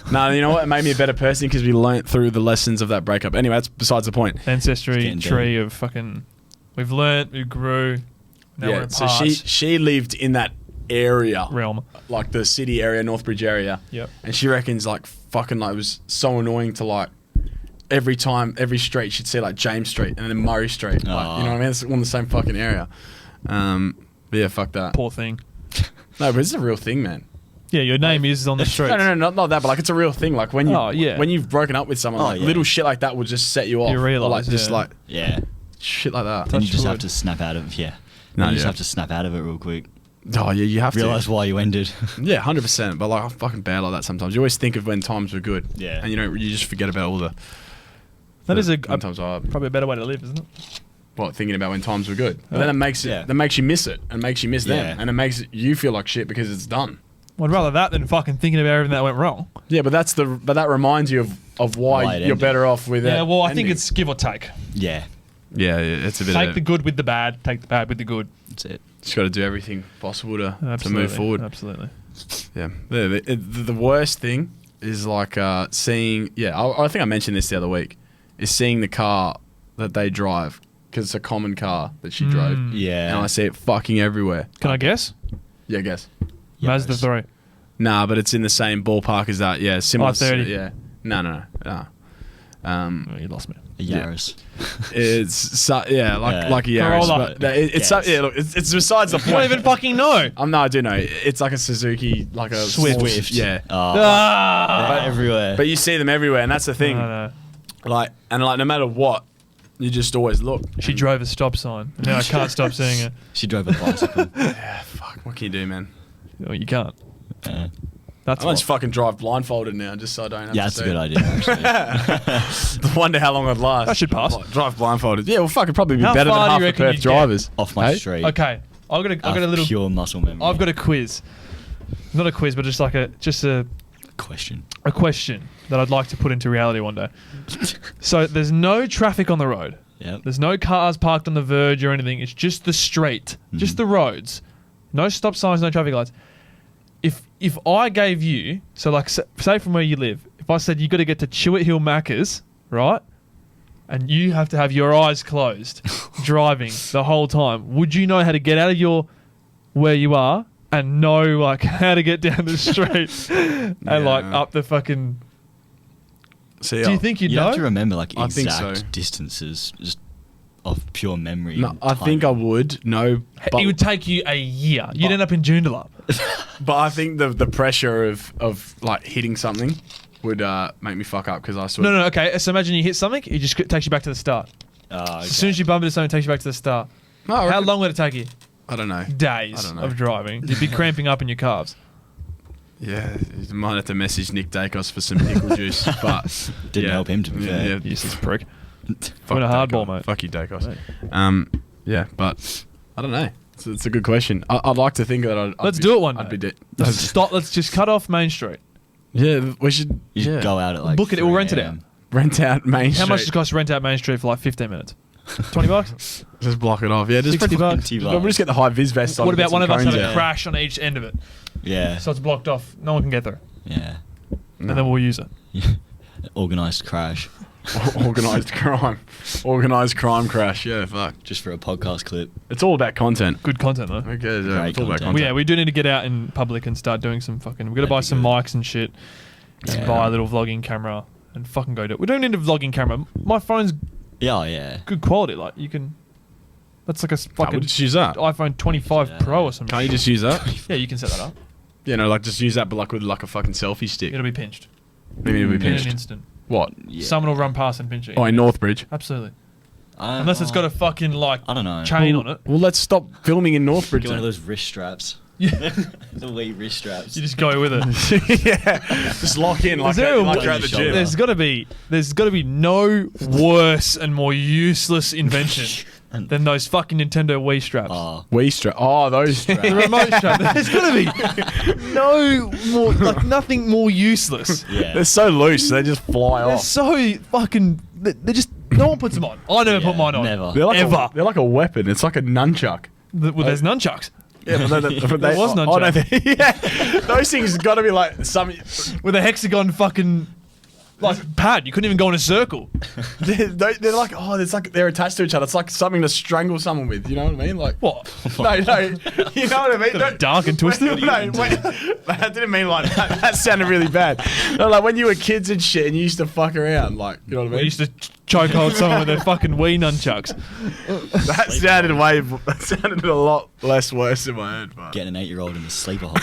No, you know what? It made me a better person because we learnt through the lessons of that breakup. Anyway, that's besides the point. Ancestry Getting tree of fucking. We've learnt. We grew. Now we're So apart. she lived in that area, realm. like the city area, Northbridge area. Yep. And she reckons like fucking like it was so annoying to like every street she'd see like James Street and then Murray Street. Like, you know what I mean? It's all in the same fucking area. But yeah, fuck that. Poor thing. No, but it's a real thing, man. Yeah, your name is on the street. No, not that, but like it's a real thing. Like when you Oh, yeah. when you've broken up with someone, Oh, like yeah. little shit like that will just set you off. You Or, realise, like just yeah. like Yeah. shit like that. Then you Touch just wood. have to snap out of yeah. No, you just yeah. have to snap out of it real quick. Oh yeah, you have Realize to. why you ended. Yeah, 100%. But like I'm fucking bad like that sometimes. You always think of when times were good. Yeah. And you just forget about all the. That is when times are hard. probably a better way to live, isn't it? What, thinking about when times were good. But Oh. then it makes Yeah. that makes you miss it and makes you miss them. Yeah. And it makes you feel like shit because it's done. I'd rather that than fucking thinking about everything that went wrong. Yeah, but that reminds you of why Why it you're ended. better off with Yeah, that well, I think ending. it's give or take. Yeah. Yeah, it's a bit Take of the good with the bad, take the bad with the good. That's it. just got to do everything possible to Absolutely. move forward. Absolutely. Yeah. The worst thing is like seeing. Yeah, I think I mentioned this the other week. Is seeing the car that they drive because it's a common car that she drove, Yeah. and I see it fucking everywhere. Can I guess? Yeah, I guess. Mazda 3. Nah, but it's in the same ballpark as that. Yeah, similar. I-30. Yeah. No. Oh, you lost me. A Yaris. It's like Yeah. a Yaris. Corolla. But it's Yaris. yeah. Look, it's besides the You don't point. even fucking know. No, I do know. It's like a Suzuki, like a Swift. Yeah. Oh, Ah! they're everywhere. But you see them everywhere, and that's the thing. No. Like no matter what, you just always look. She drove a stop sign. Now I can't stop seeing it. She drove a bicycle. Yeah, fuck. What can you do, man? Oh, you can't. Yeah. That's I what. just fucking drive blindfolded now, just so I don't have Yeah, to that's a see good it. idea, actually. I wonder how long I'd last. That should pass. Drive blindfolded. Yeah, well, fuck, it'd probably be How better than far do half you the reckon Perth you'd get? drivers. Off my Hey? street. Okay. I've got a little. Pure muscle memory. I've got a quiz. Not a quiz, but just like a Question. A question that I'd like to put into reality one day. So there's no traffic on the road. Yep. There's no cars parked on the verge or anything. It's just the street, just the roads. No stop signs, no traffic lights. If I gave you, so like say from where you live, if I said you got to get to Chewett Hill Macca's, right? And you have to have your eyes closed driving the whole time, would you know how to get out of where you are and know like how to get down the street and like up the fucking... See, Do you think you'd You know? have to remember like I think exact so. distances just of pure memory. No, and I think I timing. would. No, but, It would take you a year. You'd end up in Joondalup. but I think the pressure of like hitting something would make me fuck up because I sort No, okay. So imagine you hit something, it just takes you back to the start. Okay. As soon as you bump into something, it takes you back to the start. No, I How reckon- long would it take you? I don't know. Days I don't know. of driving. You'd be cramping up in your calves. Yeah, you might have to message Nick Dacos for some pickle juice, but Didn't yeah. help him, to be fair. Yeah, Useless prick. fuck Win a hardball, Dacos. mate. Fuck you, Dacos. Yeah, but I don't know. It's a good question. I'd like to think that Let's do it one I'd day. be Let's stop. Let's just cut off Main Street. Yeah, we should. You should go out at like Book it, we'll 3 rent it a.m. Rent out Main How Street. much does it cost to rent out Main Street for like 15 minutes? $20? Just block it off. Yeah, just 60 bucks. 20 We'll just get the high vis vest on. What and about get one some of us cones have a out. crash on each end of it? Yeah. So it's blocked off. No one can get there. Yeah. And then we'll use it. Organised crash. Organised crime. Organised crime crash. Yeah, fuck. Just for a podcast clip. It's all about content. Good content, though. Okay, Great it's all about content. content. Yeah, we do need to get out in public and start doing some fucking... We've got to That'd buy be some good. mics and shit. And Yeah. buy a little vlogging camera and fucking go do it. We don't need a vlogging camera. My phone's Yeah, yeah. good quality. Like, you can... That's like a Can't fucking we just use that? iPhone 25 Yeah. Pro or something. Can't you just use that? Yeah, you can set that up. Yeah, no, like just use that, but like with like a fucking selfie stick. It'll be pinched. Maybe it'll be In an pinched. instant. What? Yeah. Someone will run past and pinch it. Oh, in Northbridge. Absolutely. I- Unless it's got a fucking, like, I don't know. chain on it. Well, let's stop filming in Northbridge. Get one of then. those wrist straps. Yeah. The wee wrist straps. You just go with it. Yeah, just lock in like, Is there like a- you're at the Shoulder. gym. There's got to be no worse and more useless invention than those fucking Nintendo Wii straps. Wii strap. Oh, those. The remote strap. There's got to be no more, like nothing more useless. Yeah. They're so loose, they just fly They're off. so fucking. They just no one puts them on. I never put mine on. Never. They're like Ever. they're like a weapon. It's like a nunchuck. Well, there's nunchucks Yeah, but There was no, yeah, those things got to be like some. with a hexagon fucking like pad. You couldn't even go in a circle. They're like it's like they're attached to each other. It's like something to strangle someone with. You know what I mean? Like What? No, you know what I mean. Don't- Dark and twisted. No, wait, I didn't mean like that. That sounded really bad. No, like when you were kids and shit, and you used to fuck around, like you know what I We mean. used to choke hold someone with their fucking Wii nunchucks. That sounded a lot less worse in my head. But Getting an 8-year-old in the sleeper hole.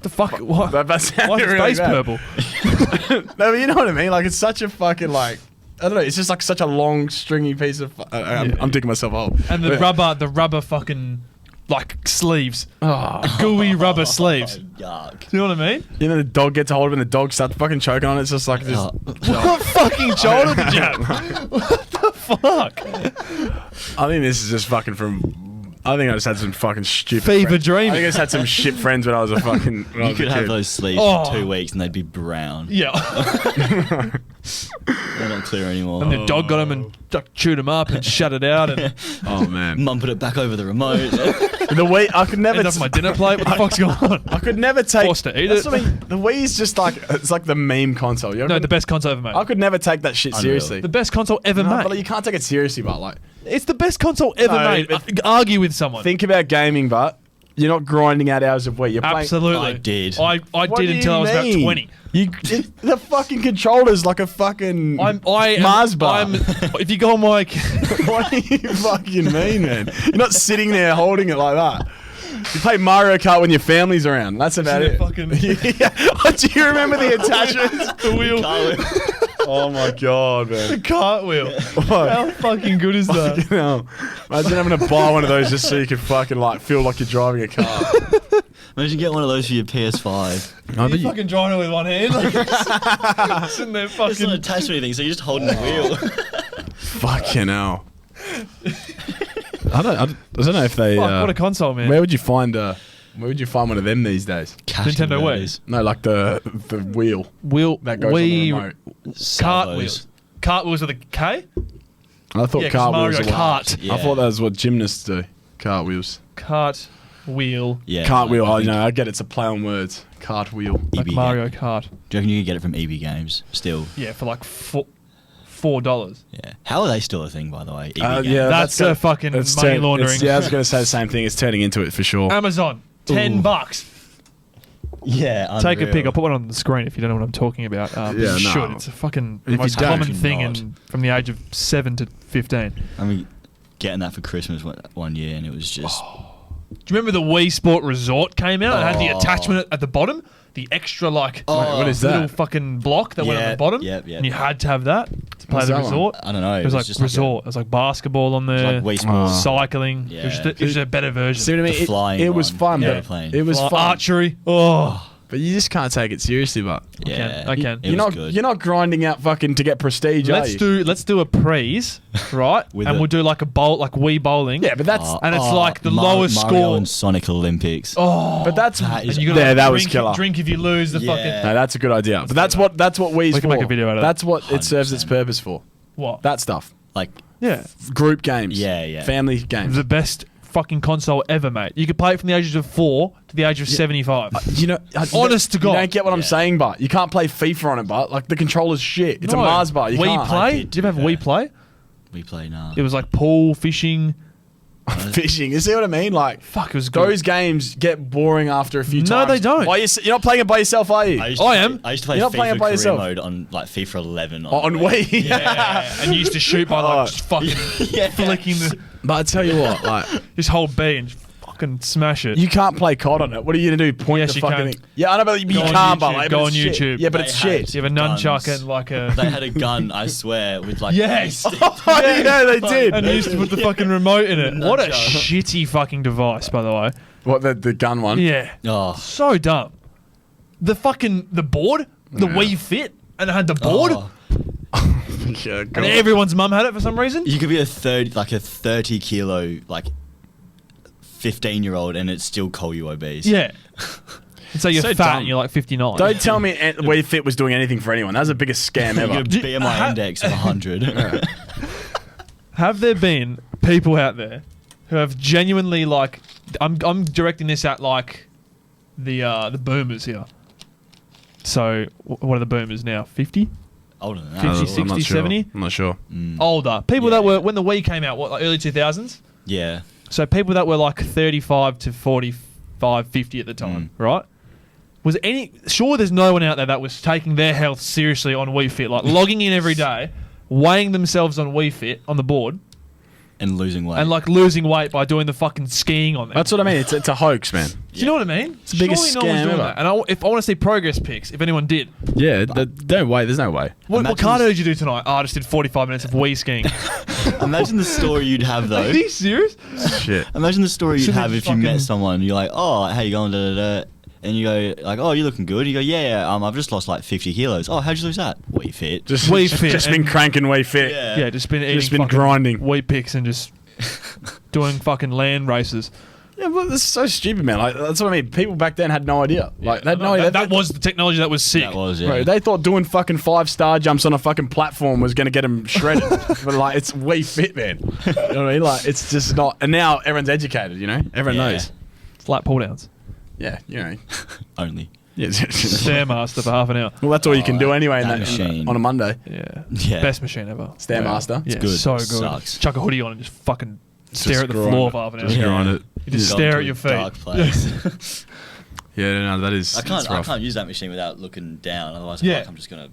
The fuck? What? that sounded Why is really his face bad. purple? No, but you know what I mean. Like it's such a fucking like. I don't know. It's just like such a long, stringy piece of. I'm digging myself up. And the rubber fucking like sleeves, gooey rubber sleeves. Yuck. Do you know what I mean? You know, the dog gets a hold of it and the dog starts fucking choking on it. It's just like this. What fucking shoulder did you have? What the fuck? I think this is just fucking from. I think I just had some fucking stupid. Fever friends. dreaming. I think I just had some shit friends when I was a fucking. When I You was could a have kid. those sleeves Oh. for 2 weeks and they'd be brown. Yeah. They're not clear anymore. And the dog got him and chewed him up and shut it out and Oh man. Mum put it back over the remote. The Wii, I could never. ended up on my dinner plate. What the fuck's going on? I could never take. Forced to eat that's it. what I mean. The Wii is just like it's like the meme console. You No, the best console ever made. I could never take that shit Unreal. seriously. The best console ever No, made. but you can't take it seriously, but like It's the best console ever No, made. but- Argue with someone. think about gaming, but you're not grinding out hours of Wii. You're playing. Absolutely. I did. I What did do until I you was about mean? 20. The fucking controller's like a fucking Mars bar. If you go on my... What do you fucking mean, man? You're not sitting there holding it like that. You play Mario Kart when your family's around. That's about Yeah, it. fucking- Yeah. Oh, do you remember the attachments? the wheel. Oh my god, The man. cartwheel. What? How fucking good is that? Fucking hell. Imagine having to buy one of those just so you can fucking like feel like you're driving a car. Imagine get one of those for your PS5. No, You fucking driving it with one hand. Like, sitting there It's not fucking... attached to anything, so you're just holding the wheel. fucking hell. I don't know if they. Fuck, what a console, man. Where would you find Where would you find one of them these days? Cash Nintendo Wii. converters. No, like the wheel Wheel that goes on the remote. cartwheels. Cartwheels with a K. I thought Yeah, 'cause cartwheels Mario are Kart. Yeah. I thought that was what gymnasts do. Cartwheels. Cartwheel. Yeah. Cartwheel. I think I get it's a play on words. Cartwheel. Like EB Mario game. Kart. Do you reckon you could get it from EB Games still? Yeah, for like $4. Yeah. How are they still a thing, by the way? EB Games? Yeah, That's gonna- fucking it's money laundering. Yeah, I was going to say the same thing. It's turning into it for sure. Amazon, $10. Yeah. Take a unreal. pick. I'll put one on the screen if you don't know what I'm talking about. Yeah, you no. should. It's a fucking If you most don't, common you thing not. from the age of 7 to 15. I mean, getting that for Christmas one year, and it was just. Do you remember the Wii Sport Resort came out? It had the Oh. attachment at the bottom, the extra like Oh. what is little that? fucking block that went on Yeah, the bottom, yep, and you had to have that to play What's the that one? resort. I don't know. It was like just resort. It was like basketball on Like, there, Wii Sport. cycling. Yeah. It was just a better version. See what I mean? The flying it was one. fun, Yeah. but Airplane. it was Like fun. archery. Oh, But you just can't take it seriously. But Yeah. I can. It you're was not good. you're not grinding out fucking to get prestige, are you? let's do a prees, right? With and a- we'll do like a bowl, like Wii bowling. Yeah, but that's And it's like the lowest Mario score. and Sonic Olympics. Oh, but that's That is- and you gotta yeah, that was drink, killer. drink if you lose the Yeah. fucking No, that's a good idea. But that's what Wii's We for. can make a video out of that. That's what it serves its 100%. purpose for. what? That stuff. Like, Yeah, Group games. Yeah. Family games. the best fucking console ever, mate. You could play it from the ages of 4 to the age of 75. You know, Honest to God. You don't get what I'm Yeah. saying, but you can't play FIFA on it, but like the controller's shit. It's No. a Mars bar. You Wii can't. Play? did Did you ever have do Wii that. Play? we play now. It was like pool, fishing. Fishing. You see what I mean? Like Fuck, it was good. those games get boring after a few No, times. they don't. You're not playing it by yourself, are you? I I used to play You're not playing FIFA it by career yourself. mode on like FIFA 11 On Wii. Yeah, and you used to shoot by like Oh. just fucking Yeah. flicking the But I tell you what, like just hold B and just fucking smash it. you can't play COD on it. What are you gonna do? Point Yes, the you fucking can. thing? Yeah, I know, but you Go on can't. But YouTube, like, go but on it's shit. YouTube. Yeah, but They it's had- shit. You have a nunchuck Guns. and like a. They had a gun, I swear, with like. Yes. Oh, yeah, they did. And you used to put the fucking remote in it. The What a nunchuck. shitty fucking device, by the way. What the gun one? Yeah. Oh. So dumb. The board, the Yeah. Wii Fit, and it had the board, Oh. Yeah, go and on. everyone's mum had it for some reason. You could be a 30 kilo, like 15-year-old, and it's still call you obese. Yeah. And so you're So fat dumb. and you're like 59. Don't tell me Wii Fit was doing anything for anyone. That was the biggest scam You ever. got a BMI index of 100. Have there been people out there who have genuinely like I'm directing this at like the boomers here. So what are the boomers now? 50? Older than that. 50, I'm not 60, sure. 70? I'm not sure. Mm. Older. People Yeah. that were when the Wii came out, what, like early 2000s? Yeah. So people that were like 35 to 45, 50 at the time, right? Was sure there's no one out there that was taking their health seriously on Wii Fit, like logging in every day, weighing themselves on Wii Fit on the board, And losing weight. and like losing weight by doing the fucking skiing on there. That's what I mean. It's a hoax, man. Do you know what I mean? It's the biggest Surely no one's scam doing ever. that. And if I want to see progress pics, if anyone did, Yeah, no way. There's no way. what Imagine cardio this- did you do tonight? Oh, I just did 45 minutes of Wii skiing. Imagine the story you'd have, though. Are you serious? Shit. Imagine the story you'd Shouldn't have they if you met fucking- someone. You're like, oh, how you going? Da, da, da. And you go, like, oh, you're looking good. You go, yeah, I've just lost like 50 kilos. Oh, how'd you lose that? Wii Fit. Just Wii Fit Just been and- cranking Wii Fit. Yeah. Yeah, just been eating Just been fucking grinding. Wii pics and just doing fucking land races. Yeah, but that's so stupid, man. Like that's what I mean. People back then had no idea. Like they had no idea. that was the technology that was sick. That was, yeah. Bro, they thought doing fucking 5-star jumps on a fucking platform was going to get them shredded. But like, it's Wii Fit, man. You know what I mean? Like, it's just not. And now everyone's educated. You know, everyone Yeah. knows. It's like pull downs. Yeah, you know. Only. Yeah. Stairmaster for half an hour. Well, that's all you can do anyway in that that machine. on a Monday. Yeah. Yeah. Best machine ever. Stairmaster. Yeah, good. so good. Sucks. Chuck a hoodie on and just fucking stare at the grind floor it. for half an hour. Just Yeah. grind it. You just Go stare into at a your feet. Dark place. Yeah, no, that is. I it's can't rough. use that machine without looking down. Otherwise, Yeah. I feel like I'm just gonna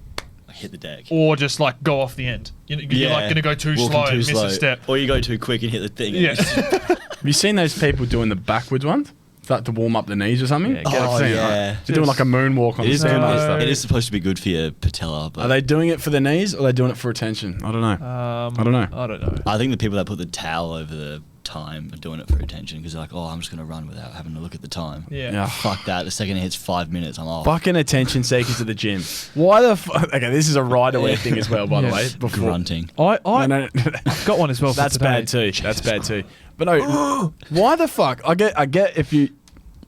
hit the deck. Or just like go off the end. You're like going to go too Walking slow too and miss slow. a step. Or you go too quick and hit the thing. Yeah. Have you seen those people doing the backwards ones? Like to warm up the knees or something? Yeah, get Oh, I've seen it, yeah. right? They're doing like a moonwalk on It the is, Stairmaster. it is supposed to be good for your patella, but Are they doing it for the knees or are they doing it for attention? I don't know. I don't know. I don't know. I think the people that put the towel over the time are doing it for attention because they're like, oh, I'm just going to run without having to look at the time. Yeah. Yeah. Fuck that. The second it hits 5 minutes, I'm off. Fucking attention seekers at the gym. Why the fuck? Okay, this is a right away thing as well, by the Yeah. way. Before. Grunting. I No, I've got one as well. That's for today. bad too. That's bad too. But no, why the fuck? I get if you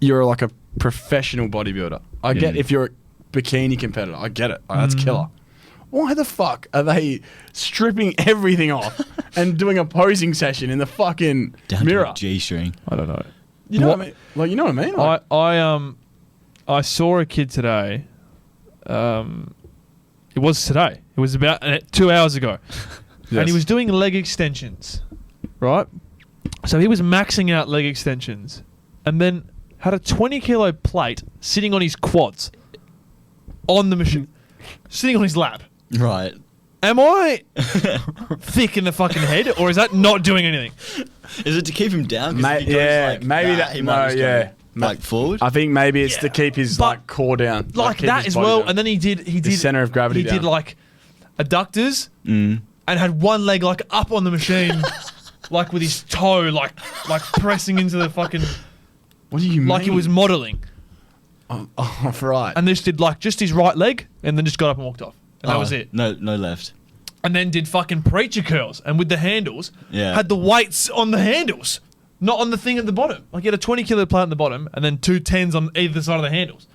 you're like a professional bodybuilder. I get Mm. if you're a bikini competitor. I get it. That's killer. Why the fuck are they stripping everything off and doing a posing session in the fucking Down mirror? to a G-string. I don't know. You know what I mean? Like, you know what I mean? Like, I saw a kid today. It was today. It was about 2 hours ago, and he was doing leg extensions, right? So he was maxing out leg extensions, and then had a 20-kilo plate sitting on his quads, on the machine, sitting on his lap. Right. Am I thick in the fucking head, or is that not doing anything? Is it to keep him down? 'Cause Ma- if he goes yeah, like maybe that, that. he might No, just go, yeah. like forward. I think maybe it's to Yeah. keep his But- like core down, Like keep that his as body well, down. and then he did center of gravity He did down. like adductors Mm. and had one leg like up on the machine, like with his toe like pressing into the fucking, What do you mean? like he was modelling, Oh, right. and this did like just his right leg, and then just got up and walked off, and that Oh, was it. No left. And then did fucking preacher curls, and with the handles, Yeah. had the weights on the handles, not on the thing at the bottom. Like he had a 20-kilo plate on the bottom, and then 2 10s on either side of the handles.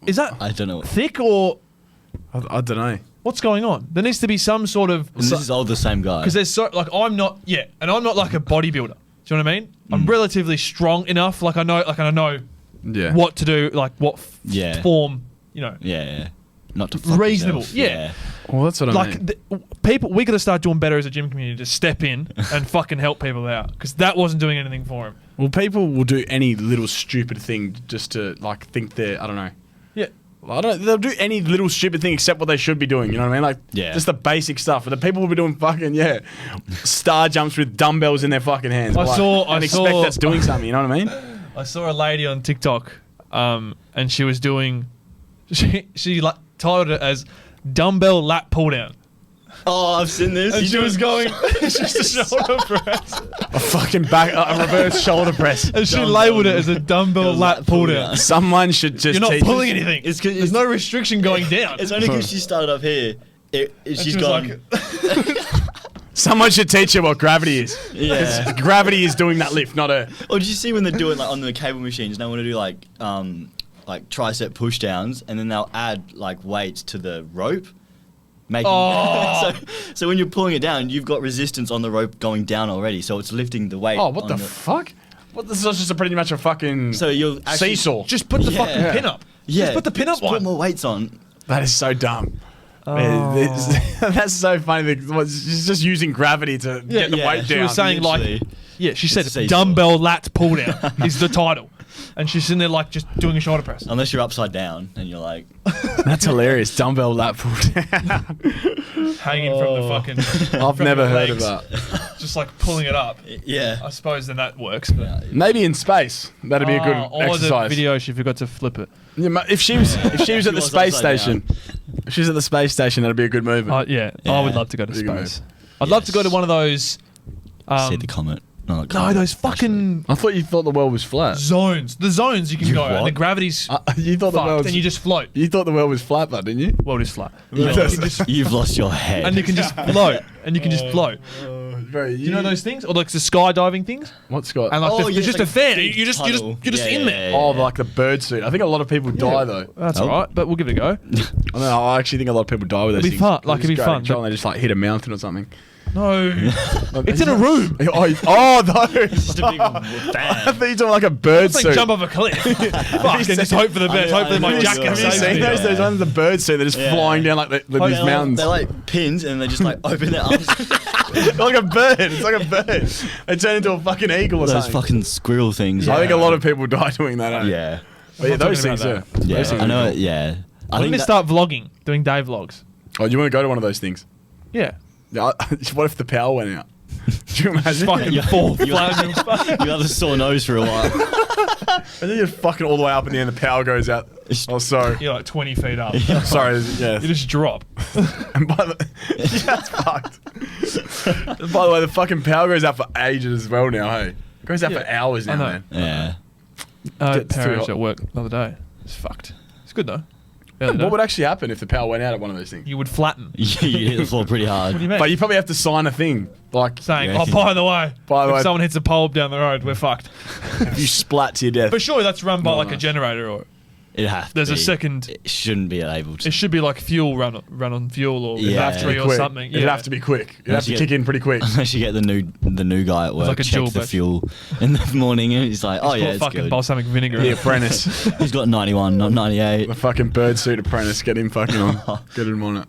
Is that I don't know. thick or I don't know. what's going on? There needs to be some sort of And this is all the same guy. because there's so like I'm not and I'm not like a bodybuilder. Do you know what I mean? I'm relatively strong enough. Like I know Yeah. what to do. Like what Yeah. form. You know, Yeah. Not to fuck reasonable. yourself. Yeah. Well, that's what I like mean. people. We got to start doing better as a gym community to step in and fucking help people out because that wasn't doing anything for him. Well, people will do any little stupid thing just to like think they're. I don't know. Yeah. They'll do any little stupid thing except what they should be doing. You know what I mean? Like, Yeah. just the basic stuff. But the people will be doing fucking star jumps with dumbbells in their fucking hands. I Like, saw- and I expect saw- that's doing something. You know what I mean? I saw a lady on TikTok, and she was doing, she like titled it as dumbbell lat pull down. Oh, I've seen this. And she was going, it's just a shoulder press. A fucking a reverse shoulder press. And she Dumbbell labelled it as a dumbbell lat lat pull pull down. down. Someone should just. You're not teach pulling us- anything. It's 'cause There's no restriction going down. It's only because she started up here. And She's she was gone. Someone should teach you what gravity is. Yeah. Gravity is doing that lift, not a. Or did you see when they're doing like on the cable machines? They want to do like tricep push downs, and then they'll add like weights to the rope, making. Oh. so when you're pulling it down, you've got resistance on the rope going down already, so it's lifting the weight. Oh, what on the fuck? What? This is just a pretty much a fucking. So you're actually seesaw. Just put the Yeah. fucking pin up. Yeah, Just put the pin up just put one. more weights on. That is so dumb. Oh. That's so funny. She's just using gravity to get the yeah, weight she down. was saying literally. She said It's a seesaw. dumbbell lat pull down is the title. And she's sitting there like just doing a shoulder press. Unless you're upside down and you're like, That's hilarious. Dumbbell lat pull down. Hanging from the fucking. I've from never the heard of legs, that. Just like pulling it up. yeah. I suppose then that works. But Maybe in space, that'd be a good or exercise. the video she forgot to flip it. Yeah, if she was at She the was space upside station, if she was at the space station, that'd be a good movement. Yeah, I Yeah. would love to go to Pretty good space. I'd love to go to one of those. See the comet. No, not No, comet, those actually. fucking I thought you thought the world was flat. zones. The zones you can go, and what? the gravity's You thought the world. fucked, and you just float. You thought the world was flat, but didn't you? World is flat. You've Yeah. lost- You've lost your head. And you can just float, and you can just float. Very. Do you know those things, or like the skydiving things? What's got? And like Oh, there's yeah, just it's a like fan. big You're just tunnel. in Yeah, there. yeah, Oh, like the bird suit. I think a lot of people die though. That's Oh. all right, but we'll give it a go. I know. I actually think a lot of people die with those It'd be things. fun, They like, just it'd be go out of fun, control but- and they just like hit a mountain or something. No, it's in a room. Oh, those. Just a big I fan. thought you talking like a bird It's like suit. jump off a cliff. Fuck, and just hope for the best. I Hopefully know my what jacket you're Have you saves seen me. those? Those ones, the bird suit. They're just Yeah. flying down like these They're mountains. They're like pins, and they just like open their arms. like a bird. It's like a bird. They turn into a fucking eagle or Those something. fucking squirrel things. I think a lot of people die doing that. Eh? Yeah. But yeah, I'm not those talking things. about Yeah. Yeah. Those things I are know. cool. Yeah. I I'm think gonna start vlogging, doing day vlogs. Oh, you want to go to one of those things? Yeah, Yeah. What if the power went out? Do you imagine? fucking fall flat on your face. you had a sore nose for a while. And then you're fucking all the way up, and then the power goes out. Oh, sorry. You're like 20 feet up. Sorry. Yeah. You just drop. And by the, that's fucked. And by the way, the fucking power goes out for ages as well now. Hey, it goes out for Yeah, hours I now, know. man. Yeah. Gets too Parents hot. at work the other day. It's fucked. It's good though. What would actually happen if the power went out at one of those things? You would flatten. You hit the floor pretty hard. What do you mean? But you probably have to sign a thing like Saying, Yeah. oh, by the way, By if someone hits a pole down the road, we're fucked. if you splat to your death. But surely that's run by No, like no. a generator, or It has to there's be. a second. It shouldn't be able to. It should be like fuel run on fuel or Yeah. battery or quick. something. It'd have to be quick. It'd have to Yeah. kick in pretty quick. Unless you get the new guy at work, like a dual checks the batch. fuel in the morning, and he's like, "Oh It's yeah, called it's fucking good." balsamic vinegar. The apprentice. He's got 91, not 98. The fucking bird suit apprentice. Get him fucking on. Get him on it.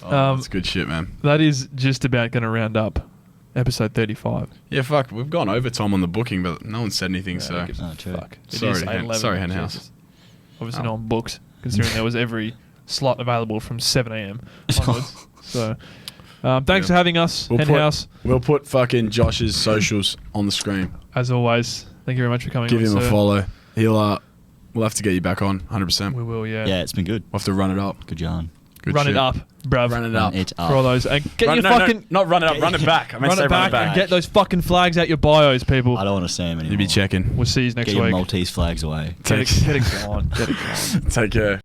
Oh, that's good shit, man. That is just about going to round up episode 35. Yeah, fuck. We've gone overtime on the booking, but no one said anything, so. Who gives a Oh, true. fuck. It Sorry, is Hen- 8:11. sorry, Henhouse. Jesus. Obviously Oh. no one books, considering there was every slot available from 7 a.m. onwards. So, thanks for having us, Henhouse. We'll put fucking Josh's socials on the screen. As always, thank you very much for coming Give on, him a sir. follow. We'll have to get you back on, 100%. We will, yeah. Yeah, it's been good. We'll have to run it up. Good yarn. Good Run shit. it up, bruv. Run it up. It For all those. And get your fucking... not run it up. Run it back. I meant to say run it back and back. get those fucking flags out your bios, people. I don't want to see him anymore. You be checking. We'll see you next Get your week. Maltese flags away. Get it gone. Get it gone. Take care.